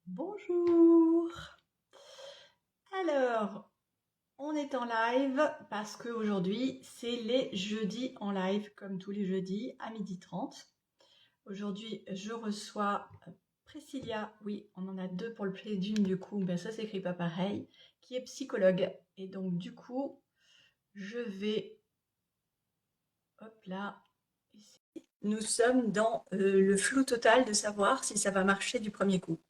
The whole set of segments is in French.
Bonjour. Alors, on est en live parce qu'aujourd'hui, c'est les jeudis en live, comme tous les jeudis, à 12h30. Aujourd'hui, je reçois Priscilla, oui, on en a deux pour le Plédium, du coup, ben ça s'écrit pas pareil, qui est psychologue. Et donc, du coup, je vais, hop là, ici. Nous sommes dans le flou total de savoir si ça va marcher du premier coup.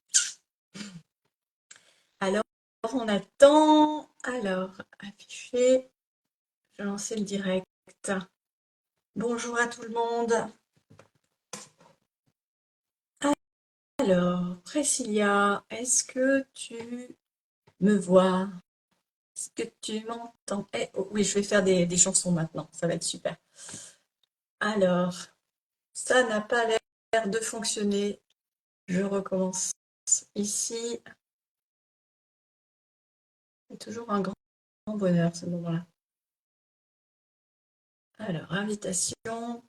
Alors, on attend. Alors, afficher. Je vais lancer le direct. Bonjour à tout le monde. Alors, Priscilla, est-ce que tu me vois? Est-ce que tu m'entends? Oh, oui, je vais faire des chansons maintenant. Ça va être super. Alors, ça n'a pas l'air de fonctionner. Je recommence ici. C'est toujours un grand bonheur ce moment-là. Alors, invitation.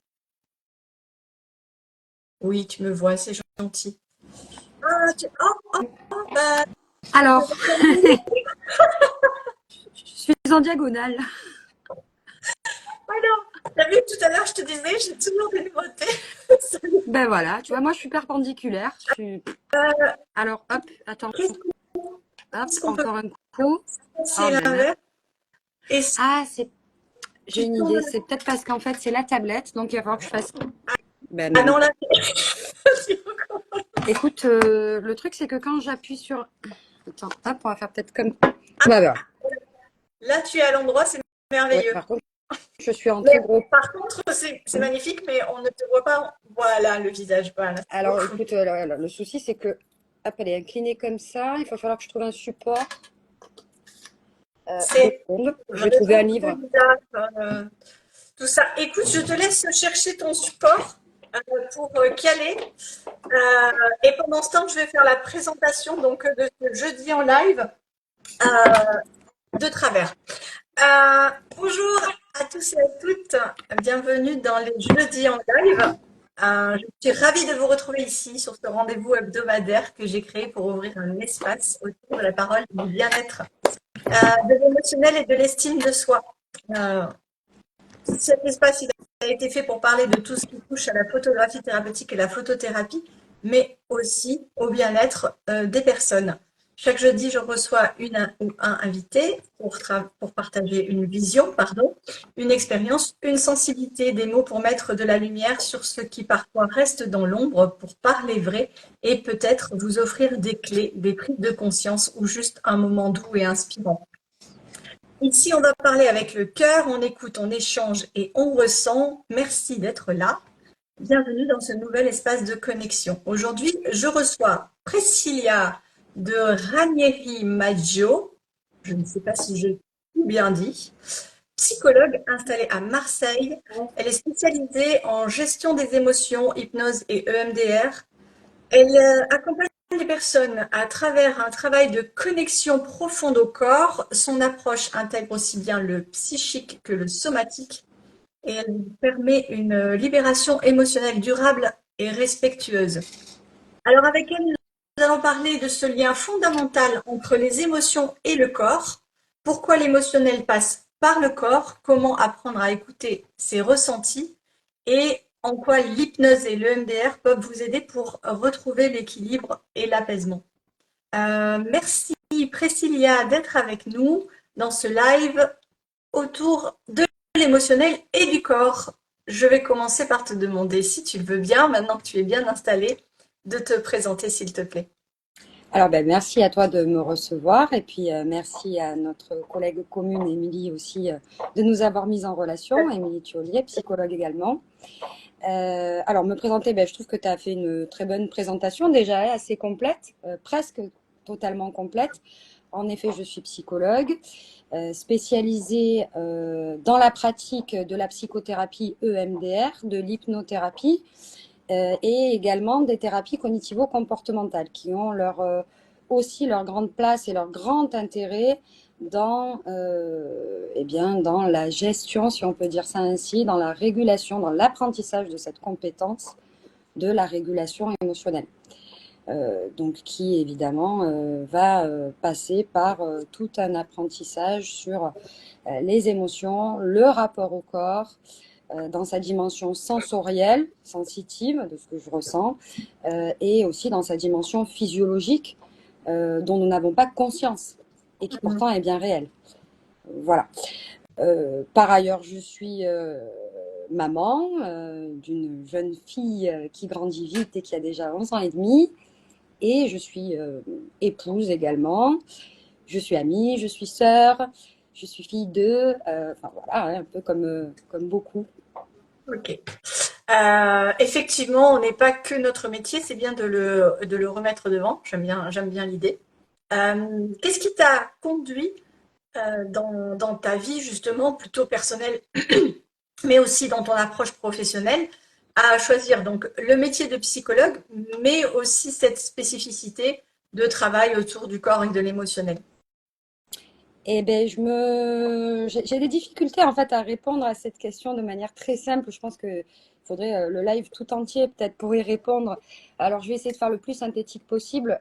Oui, tu me vois, c'est gentil. Ah, bah, Alors, je suis en diagonale. alors, t'as vu tout à l'heure, je te disais, j'ai toujours des nouveautés. Ben voilà, tu vois, moi je suis perpendiculaire. Alors, hop, attends, hop, Qu'est-ce qu'on peut encore un coup. faire? Oh C'est ben merde. l'inverse. Et si Ah, j'ai tu une tournes. idée. C'est peut-être parce qu'en fait c'est la tablette, donc il va falloir que je fasse. Ben Ah non. non, là, Écoute, le truc c'est que quand j'appuie sur. Attends, hop, on va faire peut-être comme. Bah ben. là, tu es à l'endroit, c'est Ouais, merveilleux. par contre, je suis en très Mais gros. par contre, c'est magnifique, mais on ne te voit pas. Voilà, le visage. Voilà, c'est Alors, beaucoup. écoute, le souci c'est que. Hop, elle est inclinée comme ça. Il va falloir que je trouve un support. Deux C'est secondes. Je vais trouver un vraiment livre. bizarre, tout ça. Écoute, je te laisse chercher ton support pour caler. Et pendant ce temps, je vais faire la présentation donc, de ce jeudi en live de travers. Bonjour à tous et à toutes, bienvenue dans les jeudis en live. Je suis ravie de vous retrouver ici sur ce rendez-vous hebdomadaire que j'ai créé pour ouvrir un espace autour de la parole du bien-être, de l'émotionnel et de l'estime de soi. Euh, Cet espace il a été fait pour parler de tout ce qui touche à la photographie thérapeutique et la photothérapie, mais aussi au bien-être des personnes. Chaque jeudi, je reçois une ou un invité pour partager une vision, une expérience, une sensibilité, des mots pour mettre de la lumière sur ce qui parfois reste dans l'ombre pour parler vrai et peut-être vous offrir des clés, des prises de conscience ou juste un moment doux et inspirant. Ici, on va parler avec le cœur, on écoute, on échange et on ressent. Merci d'être là. Bienvenue dans ce nouvel espace de connexion. Aujourd'hui, je reçois Priscilla de Ranieri Maggio. Je ne sais pas si j'ai tout bien dit. Psychologue installée à Marseille. Elle est spécialisée en gestion des émotions, hypnose et EMDR. Elle accompagne les personnes à travers un travail de connexion profonde au corps. Son approche intègre aussi bien le psychique que le somatique et elle permet une libération émotionnelle durable et respectueuse. Alors avec elle, nous allons parler de ce lien fondamental entre les émotions et le corps, pourquoi l'émotionnel passe par le corps, comment apprendre à écouter ses ressentis et en quoi l'hypnose et le MDR peuvent vous aider pour retrouver l'équilibre et l'apaisement. Merci Priscilla d'être avec nous dans ce live autour de l'émotionnel et du corps. Je vais commencer par te demander, si tu le veux bien, maintenant que tu es bien installée, de te présenter s'il te plaît. Alors, ben, merci à toi de me recevoir et puis merci à notre collègue commune, Émilie, aussi, de nous avoir mis en relation. Émilie Thiollier, psychologue également. Alors, me présenter, ben, je trouve que tu as fait une très bonne présentation, déjà assez complète, presque totalement complète. En effet, je suis psychologue, spécialisée dans la pratique de la psychothérapie EMDR, de l'hypnothérapie et également des thérapies cognitivo-comportementales qui ont aussi leur grande place et leur grand intérêt dans, dans la gestion, si on peut dire ça ainsi, dans la régulation, dans l'apprentissage de cette compétence de la régulation émotionnelle. donc qui évidemment va passer par tout un apprentissage sur les émotions, le rapport au corps, dans sa dimension sensorielle, sensitive, de ce que je ressens, et aussi dans sa dimension physiologique, dont nous n'avons pas conscience, et qui pourtant est bien réelle. Voilà. Par ailleurs, je suis maman d'une jeune fille qui grandit vite et qui a déjà 11 ans et demi, et je suis épouse également, je suis amie, je suis sœur, je suis fille d'eux, enfin voilà, un peu comme beaucoup. Ok. Effectivement, on n'est pas que notre métier, c'est bien de le remettre devant. J'aime bien l'idée. Qu'est-ce qui t'a conduit dans ta vie, justement, plutôt personnelle, mais aussi dans ton approche professionnelle, à choisir donc le métier de psychologue, mais aussi cette spécificité de travail autour du corps et de l'émotionnel? Eh ben, j'ai des difficultés en fait à répondre à cette question de manière très simple. Je pense que faudrait le live tout entier peut-être pour y répondre. Alors, je vais essayer de faire le plus synthétique possible.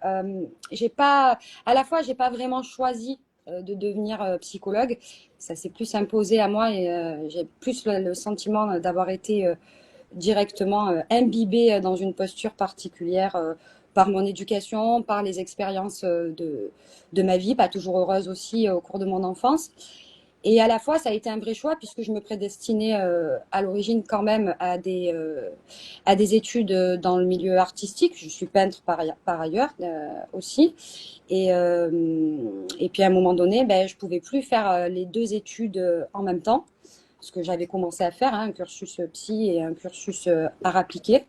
J'ai pas, à la fois, j'ai pas vraiment choisi de devenir psychologue. Ça s'est plus imposé à moi et j'ai plus le sentiment d'avoir été directement imbibée dans une posture particulière par mon éducation, par les expériences de ma vie, pas toujours heureuse aussi au cours de mon enfance. Et à la fois, ça a été un vrai choix puisque je me prédestinais à l'origine quand même à des études dans le milieu artistique. Je suis peintre par ailleurs aussi. Et puis à un moment donné, ben, je pouvais plus faire les deux études en même temps, ce que j'avais commencé à faire, hein, un cursus psy et un cursus art appliqué.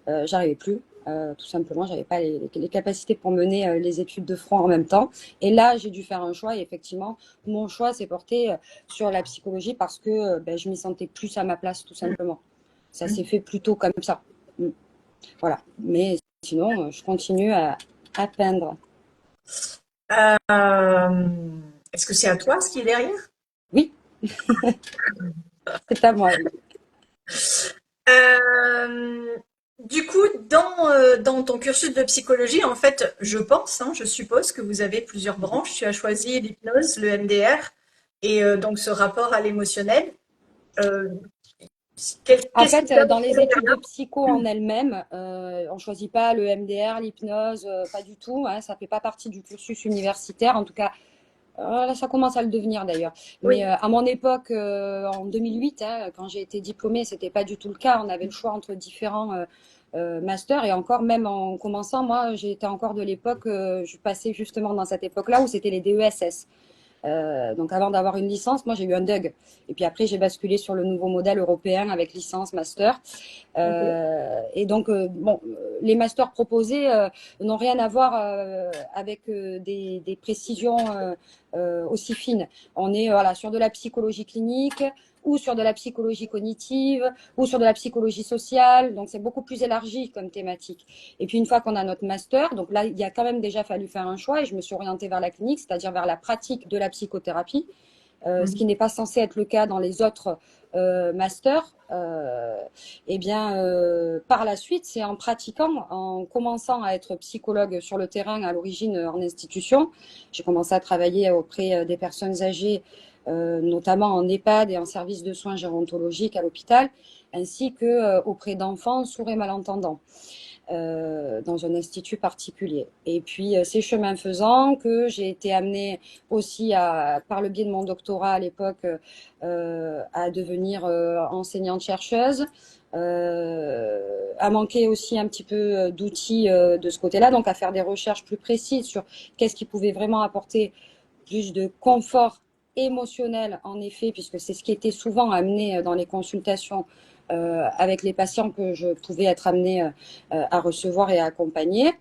J'arrivais plus. Tout simplement, j'avais pas les capacités pour mener les études de front en même temps. Et là, j'ai dû faire un choix. Et effectivement, mon choix s'est porté sur la psychologie parce que ben, je m'y sentais plus à ma place, tout simplement. Ça s'est fait plutôt comme ça. Voilà. Mais sinon, je continue à peindre. Est-ce que c'est à toi ce qui est derrière? Oui, c'est à moi. Oui. Euh, du coup, dans ton cursus de psychologie, en fait, je pense, hein, je suppose que vous avez plusieurs branches. Tu as choisi l'hypnose, le MDR, et donc ce rapport à l'émotionnel. Euh, En Qu'est-ce qui fait, t'a dans les poussé vers études de psycho en elles-mêmes, on choisit pas le MDR, l'hypnose, pas du tout. Hein, ça fait pas partie du cursus universitaire. En tout cas, là, ça commence à le devenir d'ailleurs. Mais Oui, à mon époque, en 2008, hein, quand j'ai été diplômée, c'était pas du tout le cas. On avait le choix entre différents masters et encore même en commençant, moi, j'étais encore de l'époque, je passais justement dans cette époque-là où c'était les DESS. Donc avant d'avoir une licence, moi j'ai eu un DUG. Et puis après, j'ai basculé sur le nouveau modèle européen avec licence, master. ok. Et donc, bon, les masters proposés n'ont rien à voir avec des précisions aussi fines. On est voilà, sur de la psychologie clinique ou sur de la psychologie cognitive ou sur de la psychologie sociale. Donc, c'est beaucoup plus élargi comme thématique. Et puis, une fois qu'on a notre master, donc là, il y a quand même déjà fallu faire un choix et je me suis orientée vers la clinique, c'est-à-dire vers la pratique de la psychothérapie. Ce qui n'est pas censé être le cas dans les autres masters. Et bien, par la suite, c'est en pratiquant, en commençant à être psychologue sur le terrain à l'origine en institution. J'ai commencé à travailler auprès des personnes âgées, notamment en EHPAD et en service de soins gérontologiques à l'hôpital, ainsi que auprès d'enfants sourds et malentendants dans un institut particulier. Et puis, ces chemins faisant, que j'ai été amenée aussi, par le biais de mon doctorat à l'époque, à devenir enseignante-chercheuse, à manquer aussi un petit peu d'outils de ce côté-là, donc à faire des recherches plus précises sur qu'est-ce qui pouvait vraiment apporter plus de confort émotionnel, en effet, puisque c'est ce qui était souvent amené dans les consultations avec les patients que je pouvais être amenée à recevoir et à accompagner.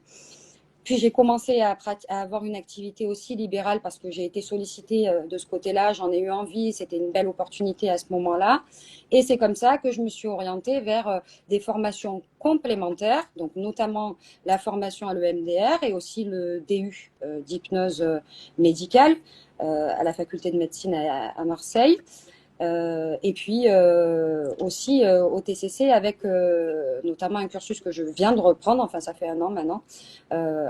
Puis j'ai commencé à avoir une activité aussi libérale parce que j'ai été sollicitée de ce côté-là, j'en ai eu envie, c'était une belle opportunité à ce moment-là. Et c'est comme ça que je me suis orientée vers des formations complémentaires, donc notamment la formation à l'EMDR et aussi le DU d'hypnose médicale à la faculté de médecine à Marseille. Et puis aussi au TCC avec notamment un cursus que je viens de reprendre, enfin ça fait 1 an maintenant,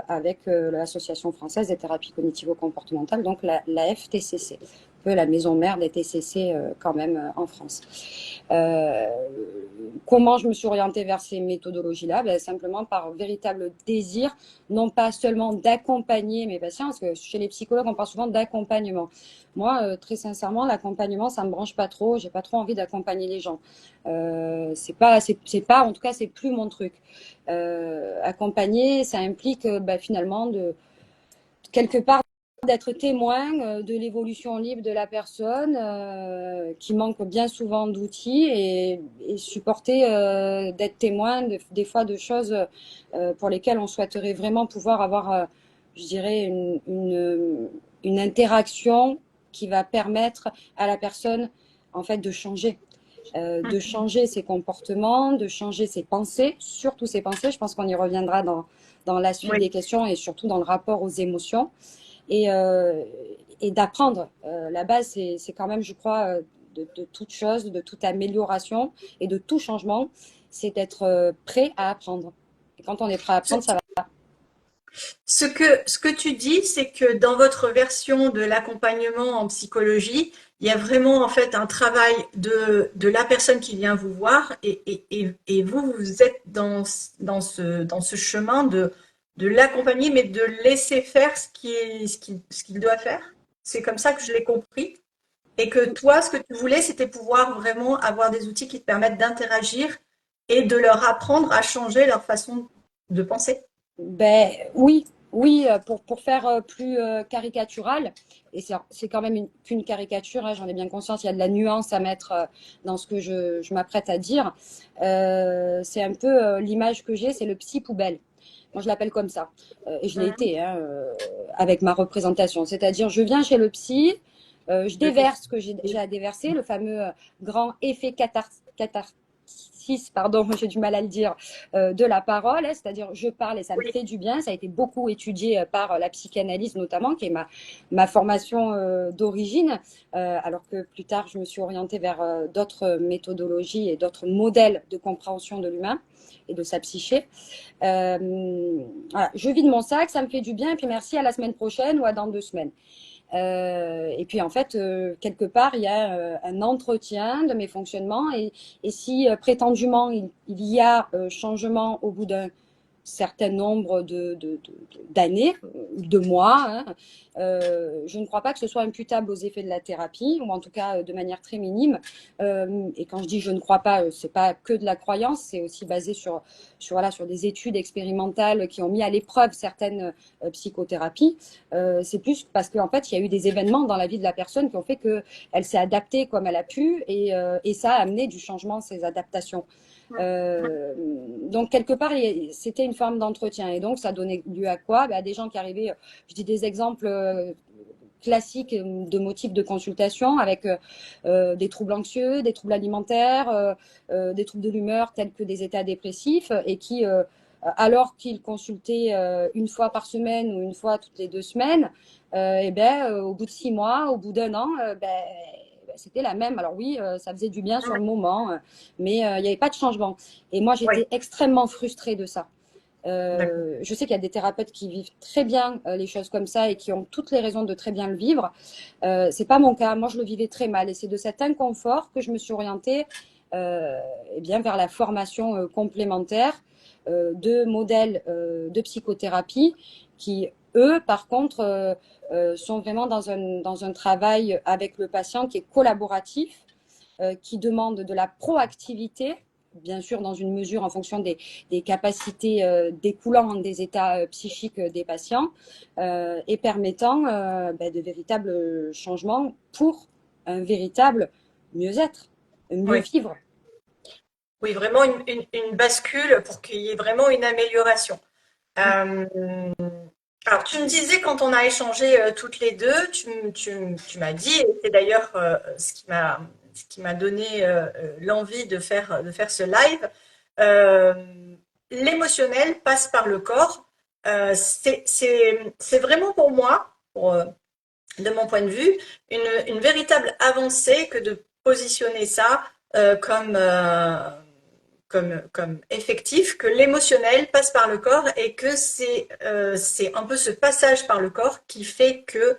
avec l'Association française des thérapies cognitivo-comportementales, donc la FTCC, un peu la maison mère des TCC quand même en France. Euh, Comment je me suis orientée vers ces méthodologies-là? Ben, simplement par véritable désir, non pas seulement d'accompagner mes patients, parce que chez les psychologues, on parle souvent d'accompagnement. Moi, très sincèrement, l'accompagnement, ça me branche pas trop. J'ai pas trop envie d'accompagner les gens. En tout cas, c'est plus mon truc. Accompagner, ça implique finalement de quelque part d'être témoin de l'évolution libre de la personne qui manque bien souvent d'outils et supporter d'être témoin des fois de choses pour lesquelles on souhaiterait vraiment pouvoir avoir, je dirais, une interaction qui va permettre à la personne en fait de changer ses comportements, de changer ses pensées, surtout ses pensées. Je pense qu'on y reviendra dans la suite Oui. des questions et surtout dans le rapport aux émotions et, euh, et d'apprendre. La base, c'est quand même, je crois, de toute chose, de toute amélioration et de tout changement, c'est d'être prêt à apprendre. Et quand on est prêt à apprendre, ça va. Ce que tu dis, c'est que dans votre version de l'accompagnement en psychologie, il y a vraiment en fait un travail de la personne qui vient vous voir et vous, vous êtes dans ce chemin de l'accompagner, mais de laisser faire ce qu'il doit faire. C'est comme ça que je l'ai compris. Et que toi, ce que tu voulais, c'était pouvoir vraiment avoir des outils qui te permettent d'interagir et de leur apprendre à changer leur façon de penser. Ben oui, oui, pour faire plus caricatural, et c'est quand même qu'une caricature, hein, j'en ai bien conscience, il y a de la nuance à mettre dans ce que je m'apprête à dire. C'est un peu l'image que j'ai, c'est le psy poubelle. Moi, je l'appelle comme ça. Et je l'ai Mhm. été hein, avec ma représentation. C'est-à-dire, je viens chez le psy, je déverse ce que j'ai à déverser, le fameux grand effet catharsis, pardon, j'ai du mal à le dire, de la parole, hein, c'est-à-dire je parle et ça me Oui. fait du bien. Ça a été beaucoup étudié par la psychanalyse notamment, qui est ma formation d'origine, alors que plus tard, je me suis orientée vers d'autres méthodologies et d'autres modèles de compréhension de l'humain et de sa psyché. Voilà, je vide mon sac, ça me fait du bien, et puis merci, à la semaine prochaine ou à dans 2 semaines. Et puis en fait, quelque part, il y a un entretien de mes fonctionnements et si prétendument il y a changement au bout d'un certain nombre d'années, de mois, hein, je ne crois pas que ce soit imputable aux effets de la thérapie, ou en tout cas de manière très minime. Et quand je dis je ne crois pas, c'est pas que de la croyance, c'est aussi basé sur des études expérimentales qui ont mis à l'épreuve certaines psychothérapies. C'est plus parce qu'en fait, il y a eu des événements dans la vie de la personne qui ont fait qu'elle s'est adaptée comme elle a pu et ça a amené du changement, ces adaptations. Euh, donc quelque part, c'était une forme d'entretien et donc ça donnait lieu à quoi? À des gens qui arrivaient, je dis des exemples classiques de motifs de consultation avec des troubles anxieux, des troubles alimentaires, des troubles de l'humeur tels que des états dépressifs et qui alors qu'ils consultaient 1 fois par semaine ou 1 fois toutes les 2 semaines, au bout de 6 mois, au bout d'1 an, c'était la même. Alors oui, ça faisait du bien sur le moment, mais il n'y avait pas de changement. Et moi, Oui, j'étais extrêmement frustrée de ça. d'accord. Je sais qu'il y a des thérapeutes qui vivent très bien les choses comme ça et qui ont toutes les raisons de très bien le vivre. C'est pas mon cas. Moi, je le vivais très mal et c'est de cet inconfort que je me suis orientée vers la formation complémentaire de modèles de psychothérapie qui, eux, par contre, sont vraiment dans un travail avec le patient qui est collaboratif, qui demande de la proactivité, bien sûr dans une mesure en fonction des capacités découlant des états psychiques des patients et permettant de véritables changements pour un véritable mieux-être, mieux Oui. vivre. Oui, vraiment une bascule pour qu'il y ait vraiment une amélioration. Euh, alors, tu me disais quand on a échangé toutes les deux, tu m'as dit, et c'est d'ailleurs ce qui m'a donné l'envie de faire ce live, euh, l'émotionnel passe par le corps. C'est vraiment pour moi, de mon point de vue, une véritable avancée que positionner ça comme comme effectif, que l'émotionnel passe par le corps et que c'est un peu ce passage par le corps qui fait que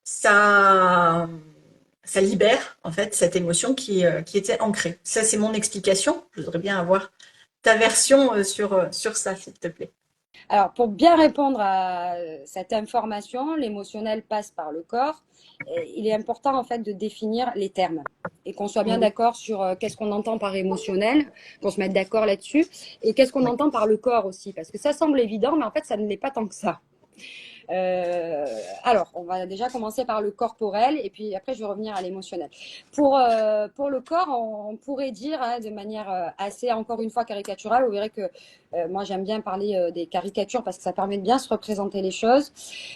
ça, ça libère en fait cette émotion qui était ancrée. Ça, c'est mon explication. Je voudrais bien avoir ta version sur ça, s'il te plaît. Alors, pour bien répondre à cette information, l'émotionnel passe par le corps. Et il est important en fait de définir les termes et qu'on soit bien Oui. d'accord sur qu'est-ce qu'on entend par émotionnel, qu'on se mette d'accord là-dessus, et qu'est-ce qu'on Oui. entend par le corps aussi, parce que ça semble évident, mais en fait, ça ne l'est pas tant que ça. Euh, alors, on va déjà commencer par le corporel et puis après, je vais revenir à l'émotionnel. Pour le corps, on pourrait dire de manière assez, encore une fois, caricaturale, vous verrez que moi, j'aime bien parler des caricatures parce que ça permet de bien se représenter les choses.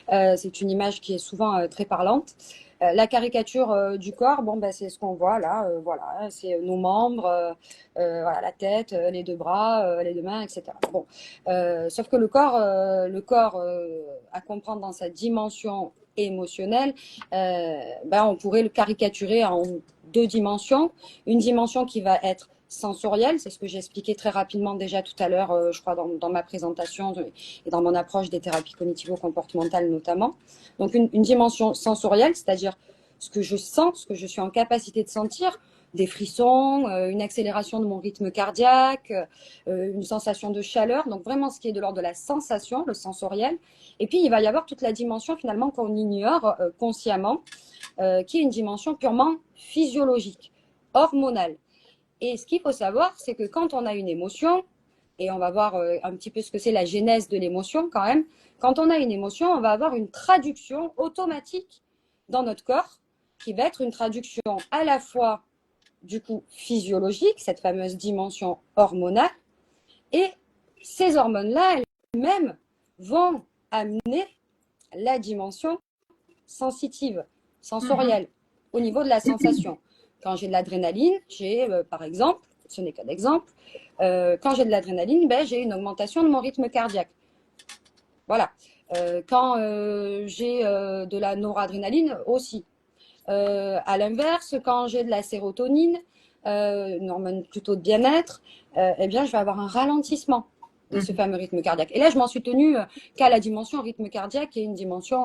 C'est une image qui est souvent très parlante. La caricature du corps, bon, ben, c'est ce qu'on voit là, voilà, c'est nos membres, voilà, la tête, les deux bras, les deux mains, etc. Bon, sauf que le corps à comprendre dans sa dimension émotionnelle, ben, on pourrait le caricaturer en deux dimensions. Une dimension qui va être sensorielle, c'est ce que j'ai expliqué très rapidement déjà tout à l'heure, je crois, dans ma présentation et dans mon approche des thérapies cognitivo-comportementales notamment. Donc une dimension sensorielle, c'est-à-dire ce que je sens, ce que je suis en capacité de sentir, des frissons, une accélération de mon rythme cardiaque, une sensation de chaleur, donc vraiment ce qui est de l'ordre de la sensation, le sensoriel. Et puis il va y avoir toute la dimension finalement qu'on ignore consciemment, qui est une dimension purement physiologique, hormonale. Et ce qu'il faut savoir, c'est que quand on a une émotion, et on va voir un petit peu ce que c'est la genèse de l'émotion quand même, quand on a une émotion, on va avoir une traduction automatique dans notre corps, qui va être une traduction à la fois du coup physiologique, cette fameuse dimension hormonale, et ces hormones-là elles-mêmes vont amener la dimension sensitive, Mhm. sensorielle, au niveau de la sensation. Quand j'ai de l'adrénaline, j'ai par exemple, ce n'est qu'un exemple, quand j'ai de l'adrénaline, ben, j'ai une augmentation de mon rythme cardiaque. Voilà. Quand j'ai de la noradrénaline aussi. À l'inverse, quand j'ai de la sérotonine, une hormone plutôt de bien-être, eh bien, je vais avoir un ralentissement de ce Mhm. fameux rythme cardiaque. Et là, je m'en suis tenue qu'à la dimension rythme cardiaque, qui est une dimension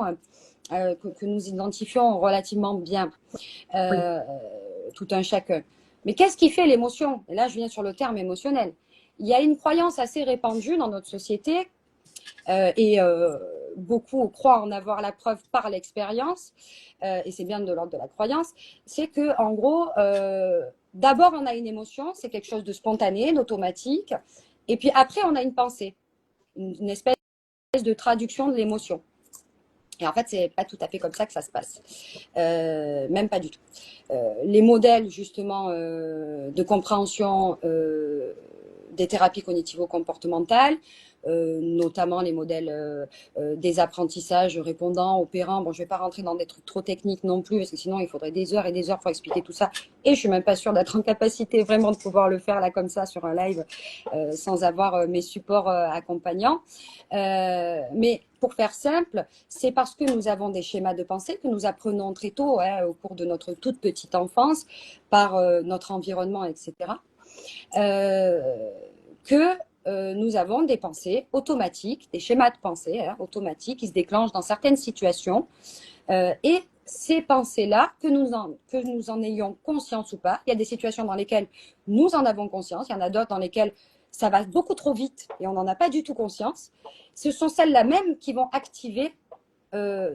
que nous identifions relativement bien, Oui. euh, tout un chacun. Mais qu'est-ce qui fait l'émotion? Et là, je viens sur le terme émotionnel. Il y a une croyance assez répandue dans notre société et beaucoup croient en avoir la preuve par l'expérience, et c'est bien de l'ordre de la croyance, c'est que en gros, d'abord on a une émotion, c'est quelque chose de spontané, d'automatique, et puis après on a une pensée, une espèce de traduction de l'émotion. Et en fait, c'est pas tout à fait comme ça que ça se passe, même pas du tout. Les modèles justement de compréhension des thérapies cognitivo-comportementales, notamment les modèles des apprentissages répondants, opérants. Bon, je ne vais pas rentrer dans des trucs trop techniques non plus, parce que sinon il faudrait des heures et des heures pour expliquer tout ça. Et je ne suis même pas sûre d'être en capacité vraiment de pouvoir le faire là comme ça sur un live sans avoir mes supports accompagnants. Mais pour faire simple, c'est parce que nous avons des schémas de pensée que nous apprenons très tôt, au cours de notre toute petite enfance, par notre environnement, etc., que nous avons des pensées automatiques, des schémas de pensée automatiques qui se déclenchent dans certaines situations. Et ces pensées-là, que nous en ayons conscience ou pas, il y a des situations dans lesquelles nous en avons conscience, il y en a d'autres dans lesquelles ça va beaucoup trop vite et on n'en a pas du tout conscience. Ce sont celles-là même qui vont activer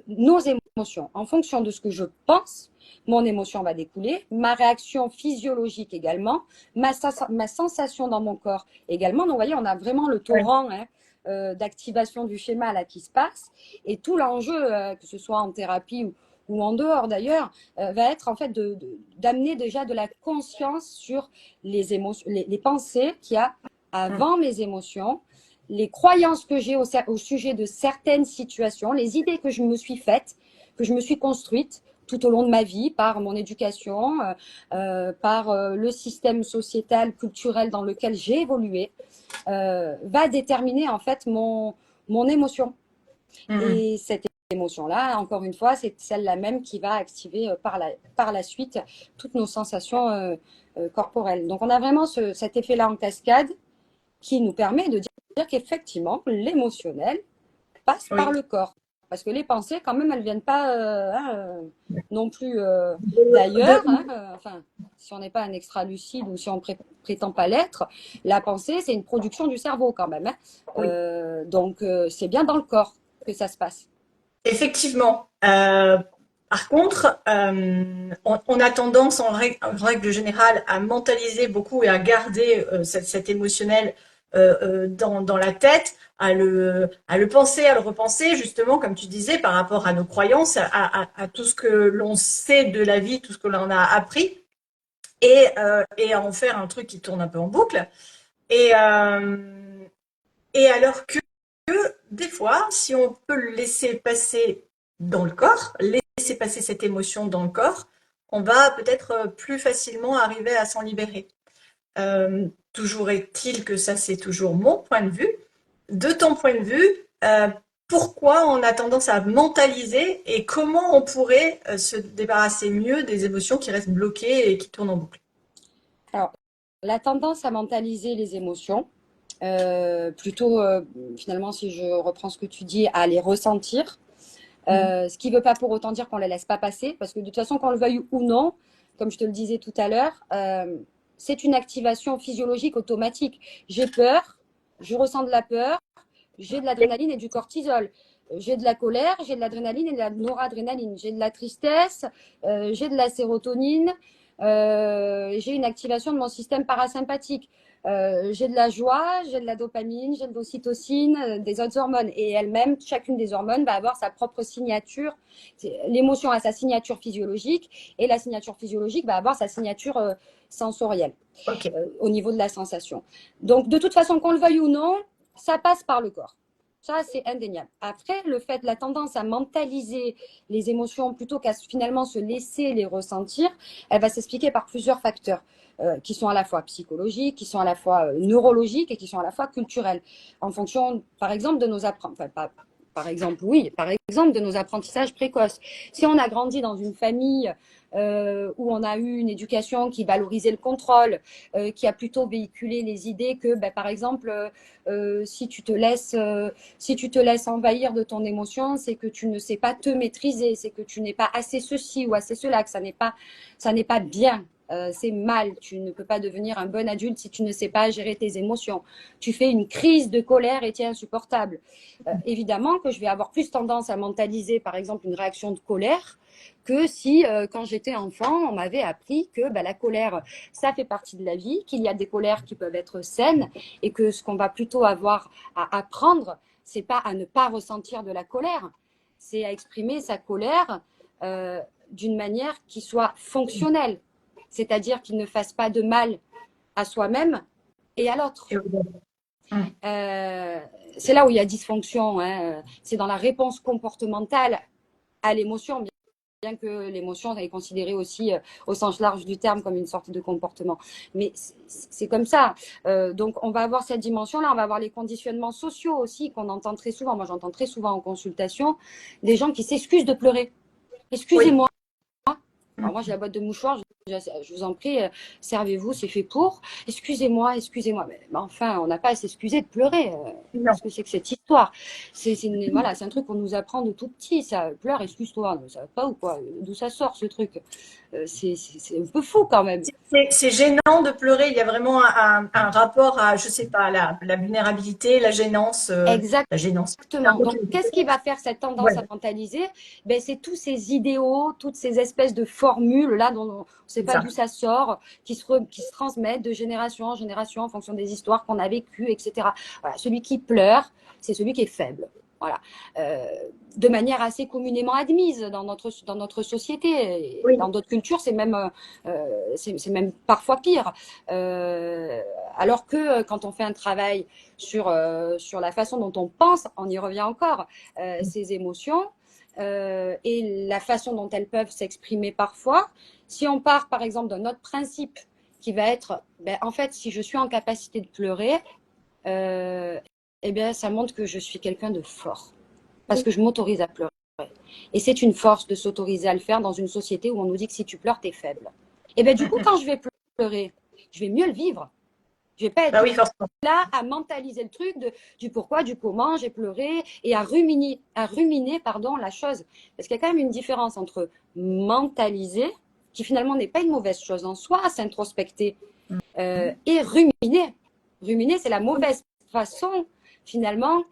nos émotions. En fonction de ce que je pense, mon émotion va découler, ma réaction physiologique également, ma sensation dans mon corps également. Donc, vous voyez, on a vraiment le Ouais. torrent d'activation du schéma là qui se passe. Et tout l'enjeu, que ce soit en thérapie ou en dehors d'ailleurs, va être en fait d'amener déjà de la conscience sur les émotions, les pensées qu'il y a Mhm. avant mes émotions, les croyances que j'ai au sujet de certaines situations, les idées que je me suis faites, que je me suis construites tout au long de ma vie par mon éducation, par le système sociétal, culturel dans lequel j'ai évolué, va déterminer en fait mon émotion. Et cette émotion-là, encore une fois, c'est celle-là même qui va activer par la suite toutes nos sensations corporelles. Donc, on a vraiment cet effet-là en cascade qui nous permet de dire qu'effectivement, l'émotionnel passe par le corps. Parce que les pensées, quand même, elles ne viennent pas non plus d'ailleurs. Enfin, si on n'est pas un extra lucide ou si on ne prétend pas l'être, la pensée, c'est une production du cerveau quand même. Donc, c'est bien dans le corps que ça se passe. Effectivement. Par contre, on a tendance en règle générale à mentaliser beaucoup et à garder cet émotionnel dans la tête, à le penser, à le repenser, justement, comme tu disais, par rapport à nos croyances, à tout ce que l'on sait de la vie, tout ce que l'on a appris, et à en faire un truc qui tourne un peu en boucle. Et, euh, et alors que des fois, si on peut le laisser passer dans le corps, laisser passer cette émotion dans le corps, on va peut-être plus facilement arriver à s'en libérer. Toujours est-il que ça, c'est toujours mon point de vue. De ton point de vue, pourquoi on a tendance à mentaliser et comment on pourrait se débarrasser mieux des émotions qui restent bloquées et qui tournent en boucle? Alors, la tendance à mentaliser les émotions, plutôt, finalement, si je reprends ce que tu dis, à les ressentir. Ce qui ne veut pas pour autant dire qu'on ne les laisse pas passer, parce que de toute façon, qu'on le veuille ou non, comme je te le disais tout à l'heure, c'est une activation physiologique automatique. J'ai peur, je ressens de la peur, j'ai de l'adrénaline et du cortisol. J'ai de la colère, j'ai de l'adrénaline et de la noradrénaline. J'ai de la tristesse, j'ai de la sérotonine, j'ai une activation de mon système parasympathique. J'ai de la joie, j'ai de la dopamine, j'ai de l'ocytocine, des autres hormones. Et elle-même, chacune des hormones va avoir sa propre signature. L'émotion a sa signature physiologique et la signature physiologique va avoir sa signature sensorielle au niveau de la sensation. Donc, de toute façon, qu'on le veuille ou non, ça passe par le corps. Ça, c'est indéniable. Après, le fait, la tendance à mentaliser les émotions plutôt qu'à finalement se laisser les ressentir, elle va s'expliquer par plusieurs facteurs qui sont à la fois psychologiques, qui sont à la fois neurologiques et qui sont à la fois culturels. En fonction, par exemple, de nos apprentissages, enfin, par exemple, de nos apprentissages précoces. Si on a grandi dans une famille où on a eu une éducation qui valorisait le contrôle, qui a plutôt véhiculé les idées que, ben, par exemple, si tu te laisses envahir de ton émotion, c'est que tu ne sais pas te maîtriser, c'est que tu n'es pas assez ceci ou assez cela, que ça n'est pas bien. C'est mal, tu ne peux pas devenir un bon adulte si tu ne sais pas gérer tes émotions. Tu fais une crise de colère et tu es insupportable. Évidemment que je vais avoir plus tendance à mentaliser, par exemple, une réaction de colère que si, quand j'étais enfant, on m'avait appris que la colère, ça fait partie de la vie, qu'il y a des colères qui peuvent être saines et que ce qu'on va plutôt avoir à apprendre, c'est pas à ne pas ressentir de la colère, c'est à exprimer sa colère d'une manière qui soit fonctionnelle, c'est-à-dire qu'il ne fasse pas de mal à soi-même et à l'autre. C'est là où il y a dysfonction, hein. C'est dans la réponse comportementale à l'émotion, bien que l'émotion est considérée aussi au sens large du terme comme une sorte de comportement. Mais c'est comme ça. Donc on va avoir cette dimension-là, on va avoir les conditionnements sociaux aussi qu'on entend très souvent. Moi j'entends très souvent en consultation des gens qui s'excusent de pleurer. Excusez-moi. Alors moi j'ai la boîte de mouchoirs, je vous en prie, servez-vous, c'est fait pour. Excusez-moi. Mais enfin, on n'a pas à s'excuser de pleurer. Qu'est-ce que c'est que cette histoire? Voilà, c'est un truc qu'on nous apprend de tout petit. Ça, pleure, excuse-toi. Ça va pas ou quoi? D'où ça sort ce truc? C'est un peu fou quand même. C'est gênant de pleurer. Il y a vraiment un rapport à, je sais pas, la vulnérabilité, la gênance. La gênance. Exactement. Donc, qu'est-ce qui va faire cette tendance à mentaliser? Ben, c'est tous ces idéaux, toutes ces espèces de formules là dont on ne sait pas d'où ça sort, qui se transmettent de génération en génération en fonction des histoires qu'on a vécues, etc. Voilà. Celui qui pleure, c'est celui qui est faible. Voilà. De manière assez communément admise dans notre société. Dans d'autres cultures, c'est même parfois pire. Alors que quand on fait un travail sur la façon dont on pense, on y revient encore, ces émotions et la façon dont elles peuvent s'exprimer parfois. Si on part par exemple d'un autre principe qui va être, en fait, si je suis en capacité de pleurer, eh bien, ça montre que je suis quelqu'un de fort. parce que je m'autorise à pleurer. Et c'est une force de s'autoriser à le faire dans une société où on nous dit que si tu pleures, t'es faible. Et bien du coup, quand je vais pleurer, je vais mieux le vivre. Je vais pas être Bah oui, forcément. là à mentaliser le truc du pourquoi, du comment, j'ai pleuré, et à ruminer la chose. Parce qu'il y a quand même une différence entre mentaliser, qui finalement n'est pas une mauvaise chose en soi, s'introspecter, et ruminer. Ruminer, c'est la mauvaise façon, finalement,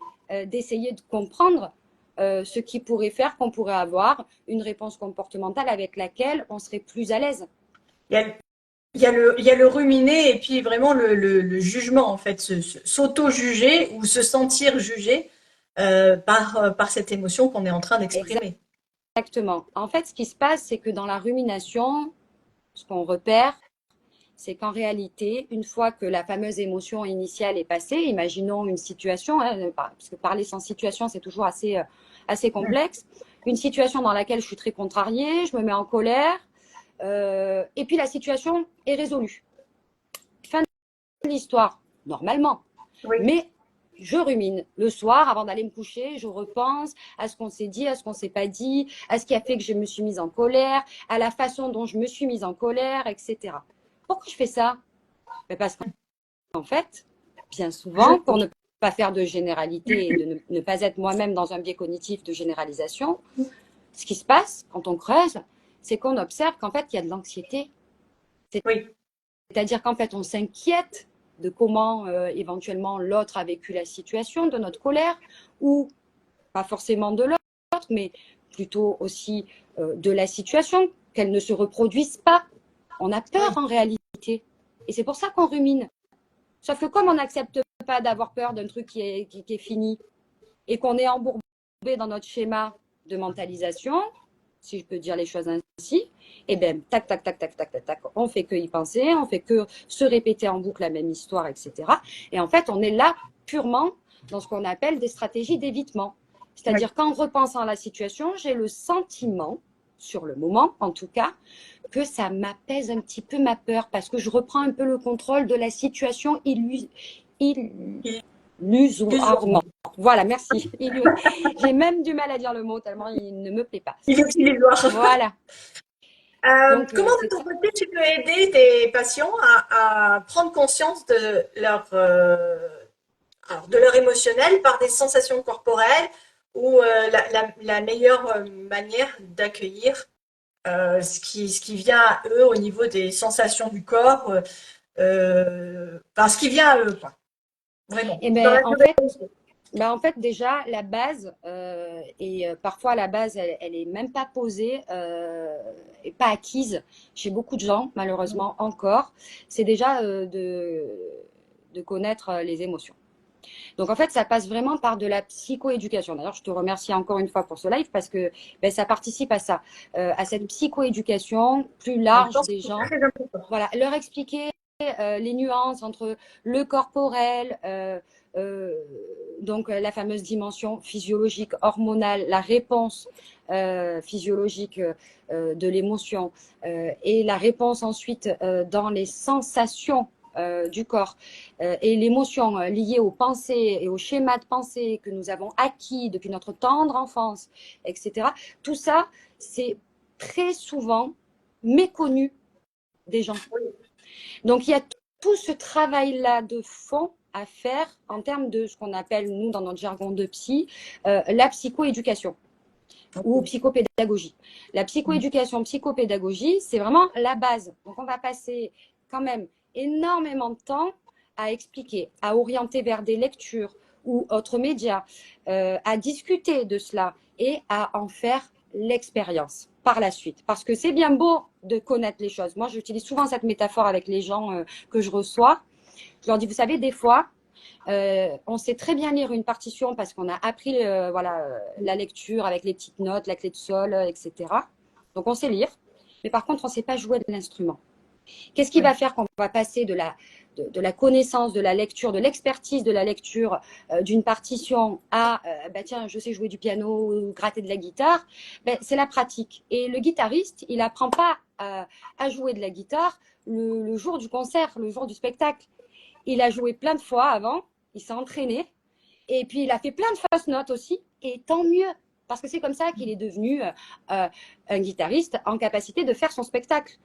d'essayer de comprendre ce qui pourrait faire qu'on pourrait avoir une réponse comportementale avec laquelle on serait plus à l'aise. Il y a, il y a le ruminer et puis vraiment le jugement, en fait, s'auto-juger ou se sentir jugé par cette émotion qu'on est en train d'exprimer. Exactement. En fait, ce qui se passe, c'est que dans la rumination, ce qu'on repère, c'est qu'en réalité, une fois que la fameuse émotion initiale est passée, imaginons une situation, hein, parce que parler sans situation, c'est toujours assez complexe, une situation dans laquelle je suis très contrariée, je me mets en colère, et puis la situation est résolue. Fin de l'histoire, normalement. Oui. Mais je rumine. Le soir, avant d'aller me coucher, je repense à ce qu'on s'est dit, à ce qu'on s'est pas dit, à ce qui a fait que je me suis mise en colère, à la façon dont je me suis mise en colère, etc. Pourquoi je fais ça? Parce qu'en fait, bien souvent, pour ne pas faire de généralité et de ne pas être moi-même dans un biais cognitif de généralisation, ce qui se passe quand on creuse, c'est qu'on observe qu'en fait, il y a de l'anxiété. Oui. C'est-à-dire qu'en fait, on s'inquiète de comment éventuellement l'autre a vécu la situation, de notre colère, ou pas forcément de l'autre, mais plutôt aussi de la situation, qu'elle ne se reproduise pas. On a peur en réalité. Et c'est pour ça qu'on rumine. Sauf que comme on n'accepte pas d'avoir peur d'un truc qui est fini et qu'on est embourbé dans notre schéma de mentalisation, si je peux dire les choses ainsi, et bien, tac, tac, tac, tac, tac, tac, tac, on fait que y penser, on fait que se répéter en boucle la même histoire, etc. Et en fait, on est là purement dans ce qu'on appelle des stratégies d'évitement. C'est-à-dire qu'en repensant à la situation, j'ai le sentiment, sur le moment en tout cas, que ça m'apaise un petit peu ma peur parce que je reprends un peu le contrôle de la situation illusoirement. Voilà, merci. J'ai même du mal à dire le mot tellement il ne me plaît pas. Il est illusoire. Voilà. Donc, comment de ton côté tu peux aider tes patients à prendre conscience de de leur émotionnel par des sensations corporelles ou la meilleure manière d'accueillir ce qui vient à eux au niveau des sensations du corps, enfin, ce qui vient à eux, quoi. Vraiment. et Dans la durée. en fait, déjà, la base, et parfois la base, elle est même pas posée et pas acquise chez beaucoup de gens, malheureusement encore, c'est déjà de connaître les émotions. Donc en fait, ça passe vraiment par de la psychoéducation. D'ailleurs, je te remercie encore une fois pour ce live parce que ça participe à ça, à cette psychoéducation plus large des gens. Voilà, leur expliquer les nuances entre le corporel, donc la fameuse dimension physiologique, hormonale, la réponse physiologique de l'émotion et la réponse ensuite dans les sensations du corps et l'émotion liée aux pensées et aux schémas de pensée que nous avons acquis depuis notre tendre enfance, etc. Tout ça, c'est très souvent méconnu des gens. Donc, il y a tout ce travail-là de fond à faire en termes de ce qu'on appelle, nous, dans notre jargon de psy, la psychoéducation ou psychopédagogie. La psychoéducation, psychopédagogie, c'est vraiment la base. Donc, on va passer quand même énormément de temps à expliquer, à orienter vers des lectures ou autres médias, à discuter de cela et à en faire l'expérience par la suite. Parce que c'est bien beau de connaître les choses. Moi, j'utilise souvent cette métaphore avec les gens que je reçois. Je leur dis, vous savez, des fois, on sait très bien lire une partition parce qu'on a appris la lecture avec les petites notes, la clé de sol, etc. Donc, on sait lire. Mais par contre, on ne sait pas jouer de l'instrument. Qu'est-ce qui va faire qu'on va passer de la connaissance, de la lecture, de l'expertise de la lecture d'une partition à tiens, je sais jouer du piano ou gratter de la guitare, c'est la pratique. Et le guitariste, il n'apprend pas à jouer de la guitare le jour du concert, le jour du spectacle. Il a joué plein de fois avant, il s'est entraîné, et puis il a fait plein de fausses notes aussi, Et tant mieux, parce que c'est comme ça qu'il est devenu un guitariste en capacité de faire son spectacle.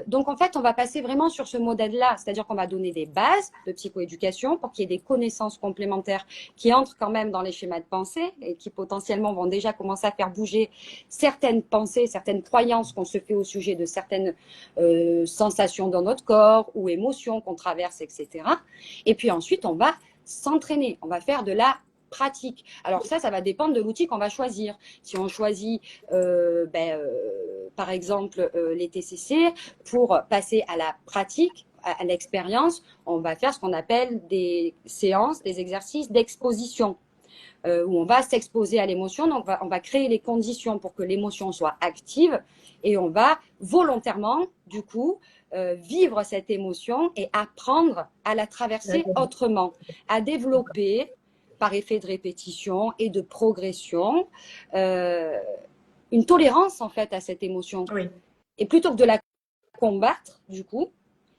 Donc en fait, on va passer vraiment sur ce modèle-là, c'est-à-dire qu'on va donner des bases de psychoéducation pour qu'il y ait des connaissances complémentaires qui entrent quand même dans les schémas de pensée et qui potentiellement vont déjà commencer à faire bouger certaines pensées, certaines croyances qu'on se fait au sujet de certaines sensations dans notre corps ou émotions qu'on traverse, etc. Et puis ensuite, on va s'entraîner, on va faire de la pratique. Alors ça va dépendre de l'outil qu'on va choisir. Si on choisit, par exemple, les TCC, pour passer à la pratique, à l'expérience, on va faire ce qu'on appelle des séances, des exercices d'exposition, où on va s'exposer à l'émotion. Donc, on va créer les conditions pour que l'émotion soit active et on va volontairement, du coup, vivre cette émotion et apprendre à la traverser autrement, à développer par effet de répétition et de progression, une tolérance en fait à cette émotion. Oui. Et plutôt que de la combattre, du coup,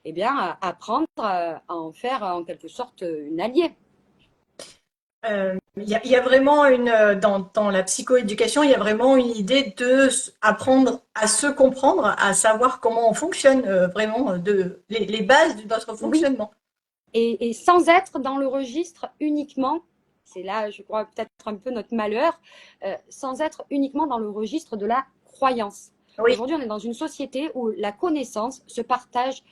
eh bien, apprendre à en faire en quelque sorte une alliée. Il y a vraiment dans la psychoéducation, il y a vraiment une idée de apprendre à se comprendre, à savoir comment on fonctionne, vraiment, les bases de notre fonctionnement. Oui. Et sans être dans le registre uniquement, c'est là, je crois, peut-être un peu notre malheur, sans être uniquement dans le registre de la croyance. Oui. Aujourd'hui, on est dans une société où la connaissance se partage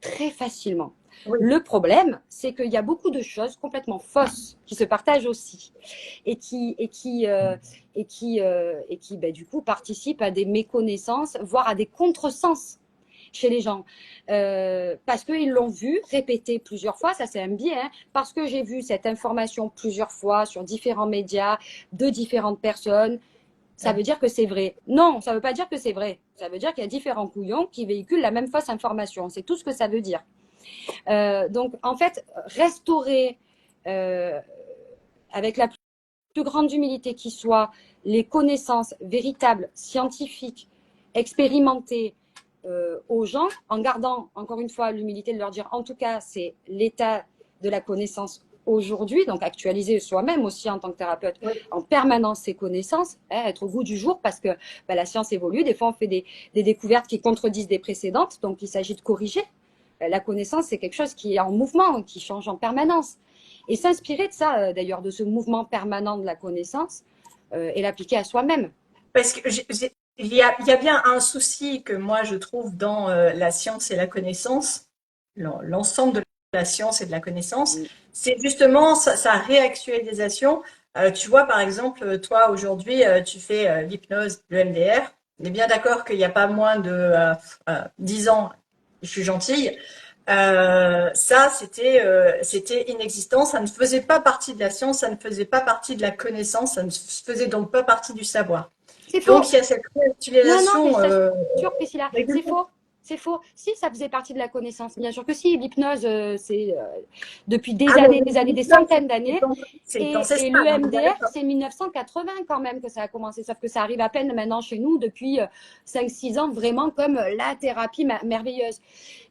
très facilement. Oui. Le problème, c'est qu'il y a beaucoup de choses complètement fausses qui se partagent aussi et qui du coup, participent à des méconnaissances, voire à des contresens chez les gens, parce qu'ils l'ont vu répéter plusieurs fois, ça c'est un biais, hein, parce que j'ai vu cette information plusieurs fois sur différents médias, de différentes personnes, ça veut dire que c'est vrai. Non, ça ne veut pas dire que c'est vrai. Ça veut dire qu'il y a différents couillons qui véhiculent la même fausse information. C'est tout ce que ça veut dire. Donc, en fait, restaurer avec la plus grande humilité qui soit les connaissances véritables, scientifiques, expérimentées aux gens, en gardant encore une fois l'humilité de leur dire, en tout cas, c'est l'état de la connaissance aujourd'hui, donc actualiser soi-même aussi en tant que thérapeute, oui, en permanence ses connaissances, être au goût du jour parce que la science évolue. Des fois, on fait des découvertes qui contredisent des précédentes, donc il s'agit de corriger. La connaissance, c'est quelque chose qui est en mouvement, qui change en permanence. Et s'inspirer de ça, d'ailleurs, de ce mouvement permanent de la connaissance et l'appliquer à soi-même. Parce que il y a bien un souci que moi je trouve dans la science et la connaissance, l'ensemble de la science et de la connaissance, oui, c'est justement sa réactualisation. Tu vois, par exemple, toi aujourd'hui, tu fais l'hypnose, le MDR. On est bien d'accord qu'il n'y a pas moins de 10 ans, je suis gentille. Ça, c'était inexistant. Ça ne faisait pas partie de la science, ça ne faisait pas partie de la connaissance, ça ne faisait donc pas partie du savoir. C'est faux. Donc il y a cette réactualisation. Non, mais Priscilla, c'est faux. C'est faux. Si, ça faisait partie de la connaissance. Bien sûr que si. L'hypnose, c'est depuis des années, des centaines d'années. Et le MDR, c'est 1980 quand même que ça a commencé. Sauf que ça arrive à peine maintenant chez nous depuis 5-6 ans, vraiment comme la thérapie merveilleuse.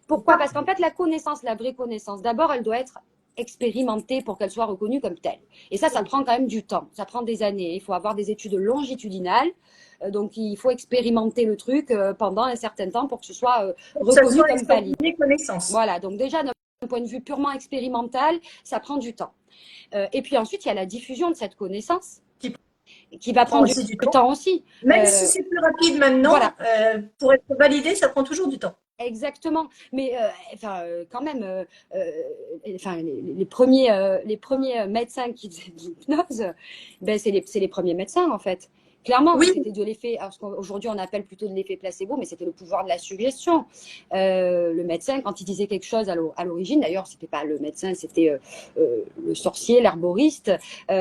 Pourquoi? Parce qu'en fait, la connaissance, la vraie connaissance, d'abord, elle doit être expérimentée pour qu'elle soit reconnue comme telle. Et ça prend quand même du temps. Ça prend des années. Il faut avoir des études longitudinales. Donc, il faut expérimenter le truc pendant un certain temps pour que ce soit reconnu comme valide. Voilà, donc déjà, d'un point de vue purement expérimental, ça prend du temps. Et puis ensuite, il y a la diffusion de cette connaissance qui va prendre du temps aussi. Même si c'est plus rapide maintenant, voilà, pour être validé, ça prend toujours du temps. Exactement, mais quand même, les premiers médecins qui faisaient de l'hypnose, c'est les premiers médecins en fait. Clairement, oui, c'était de l'effet, aujourd'hui on appelle plutôt de l'effet placebo, mais c'était le pouvoir de la suggestion. Le médecin, quand il disait quelque chose à l'origine, d'ailleurs, c'était pas le médecin, c'était le sorcier, l'herboriste, on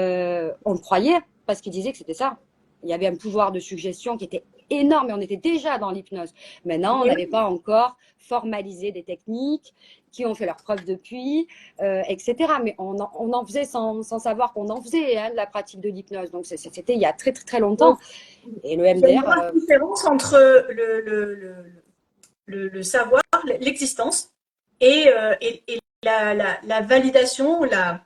le croyait parce qu'il disait que c'était ça. Il y avait un pouvoir de suggestion qui était énorme et on était déjà dans l'hypnose. Maintenant, on n'avait pas encore formalisé des techniques qui ont fait leurs preuves depuis, etc. Mais on en faisait sans savoir qu'on en faisait, hein, de la pratique de l'hypnose. Donc, c'était il y a très, très, très longtemps. Et le MDR… Il y a une grande différence entre le savoir, l'existence, et la validation, la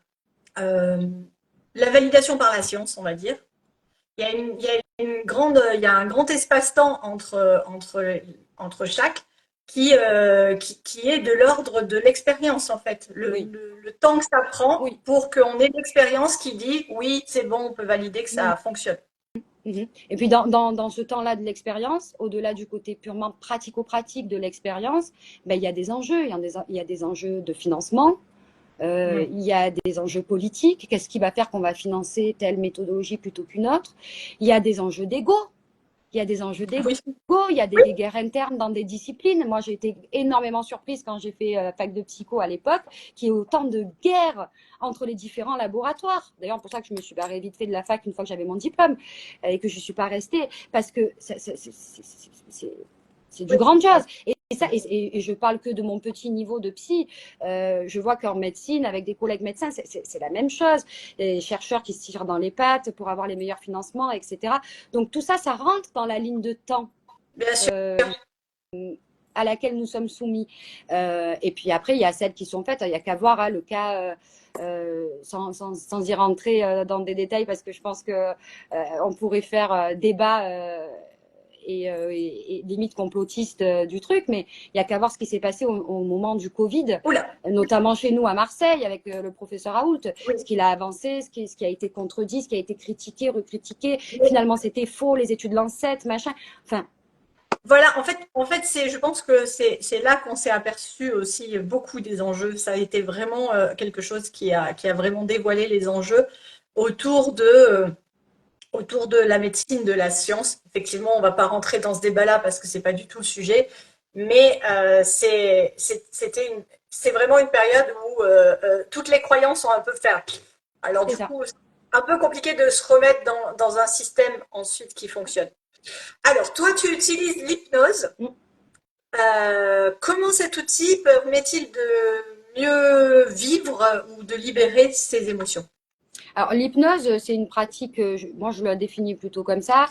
validation par la science, on va dire. il y a un grand espace-temps entre chaque qui est de l'ordre de l'expérience, en fait. Oui, Le temps que ça prend oui. pour qu'on ait l'expérience qui dit oui, c'est bon, on peut valider que Mhm. ça fonctionne. Mhm. Et puis dans ce temps-là de l'expérience, au-delà du côté purement pratico-pratique de l'expérience, ben, il y a des enjeux. Il y a des enjeux de financement, Mhm. il y a des enjeux politiques. Qu'est-ce qui va faire qu'on va financer telle méthodologie plutôt qu'une autre? Il y a des enjeux d'ego. Il y a des enjeux d'ego, Oui, il y a des guerres internes dans des disciplines. Moi, j'ai été énormément surprise quand j'ai fait fac de psycho à l'époque, qu'il y ait autant de guerres entre les différents laboratoires. D'ailleurs, pour ça que je me suis barrée vite fait de la fac une fois que j'avais mon diplôme et que je ne suis pas restée, parce que c'est du oui. grandiose. Et je parle que de mon petit niveau de psy. Je vois qu'en médecine, avec des collègues médecins, c'est la même chose. Les chercheurs qui se tirent dans les pattes pour avoir les meilleurs financements, etc. Donc tout ça, ça rentre dans la ligne de temps Bien sûr. euh, à laquelle nous sommes soumis. Et puis après, il y a celles qui sont faites. Il n'y a qu'à voir le cas. Sans y rentrer dans des détails parce que je pense que on pourrait faire débat et limite complotiste du truc, mais il y a qu'à voir ce qui s'est passé au moment du Covid, Oula, notamment chez nous à Marseille avec le professeur Raoult, oui. ce qu'il a avancé, ce qui a été contredit, ce qui a été critiqué, recritiqué. Finalement, c'était faux, les études Lancet, machin. Enfin, Voilà, en fait, je pense que c'est là qu'on s'est aperçu aussi beaucoup des enjeux. Ça a été vraiment quelque chose qui a vraiment dévoilé les enjeux autour autour de la médecine, de la science. Effectivement, on ne va pas rentrer dans ce débat-là parce que c'est pas du tout le sujet, mais c'est vraiment une période où toutes les croyances ont un peu fait. Alors c'est du ça. coup, c'est un peu compliqué de se remettre dans un système ensuite qui fonctionne. Alors, toi, tu utilises l'hypnose. Comment cet outil permet-il de mieux vivre ou de libérer ses émotions? Alors, l'hypnose, c'est une pratique, moi je la définis plutôt comme ça.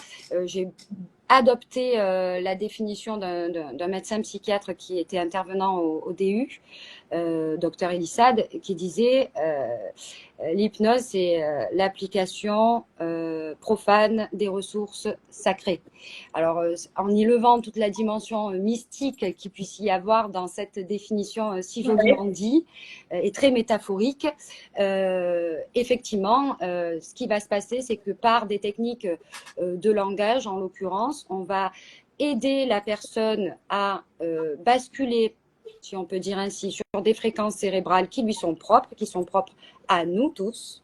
J'ai adopté la définition d'un médecin psychiatre qui était intervenant au DU, docteur Elissade, qui disait l'hypnose, c'est l'application profane des ressources sacrées. Alors, en y levant toute la dimension mystique qu'il puisse y avoir dans cette définition si Ouais. joliment dit et très métaphorique, effectivement, ce qui va se passer, c'est que par des techniques de langage, en l'occurrence, on va aider la personne à basculer, si on peut dire ainsi, sur des fréquences cérébrales qui lui sont propres, qui sont propres à nous tous,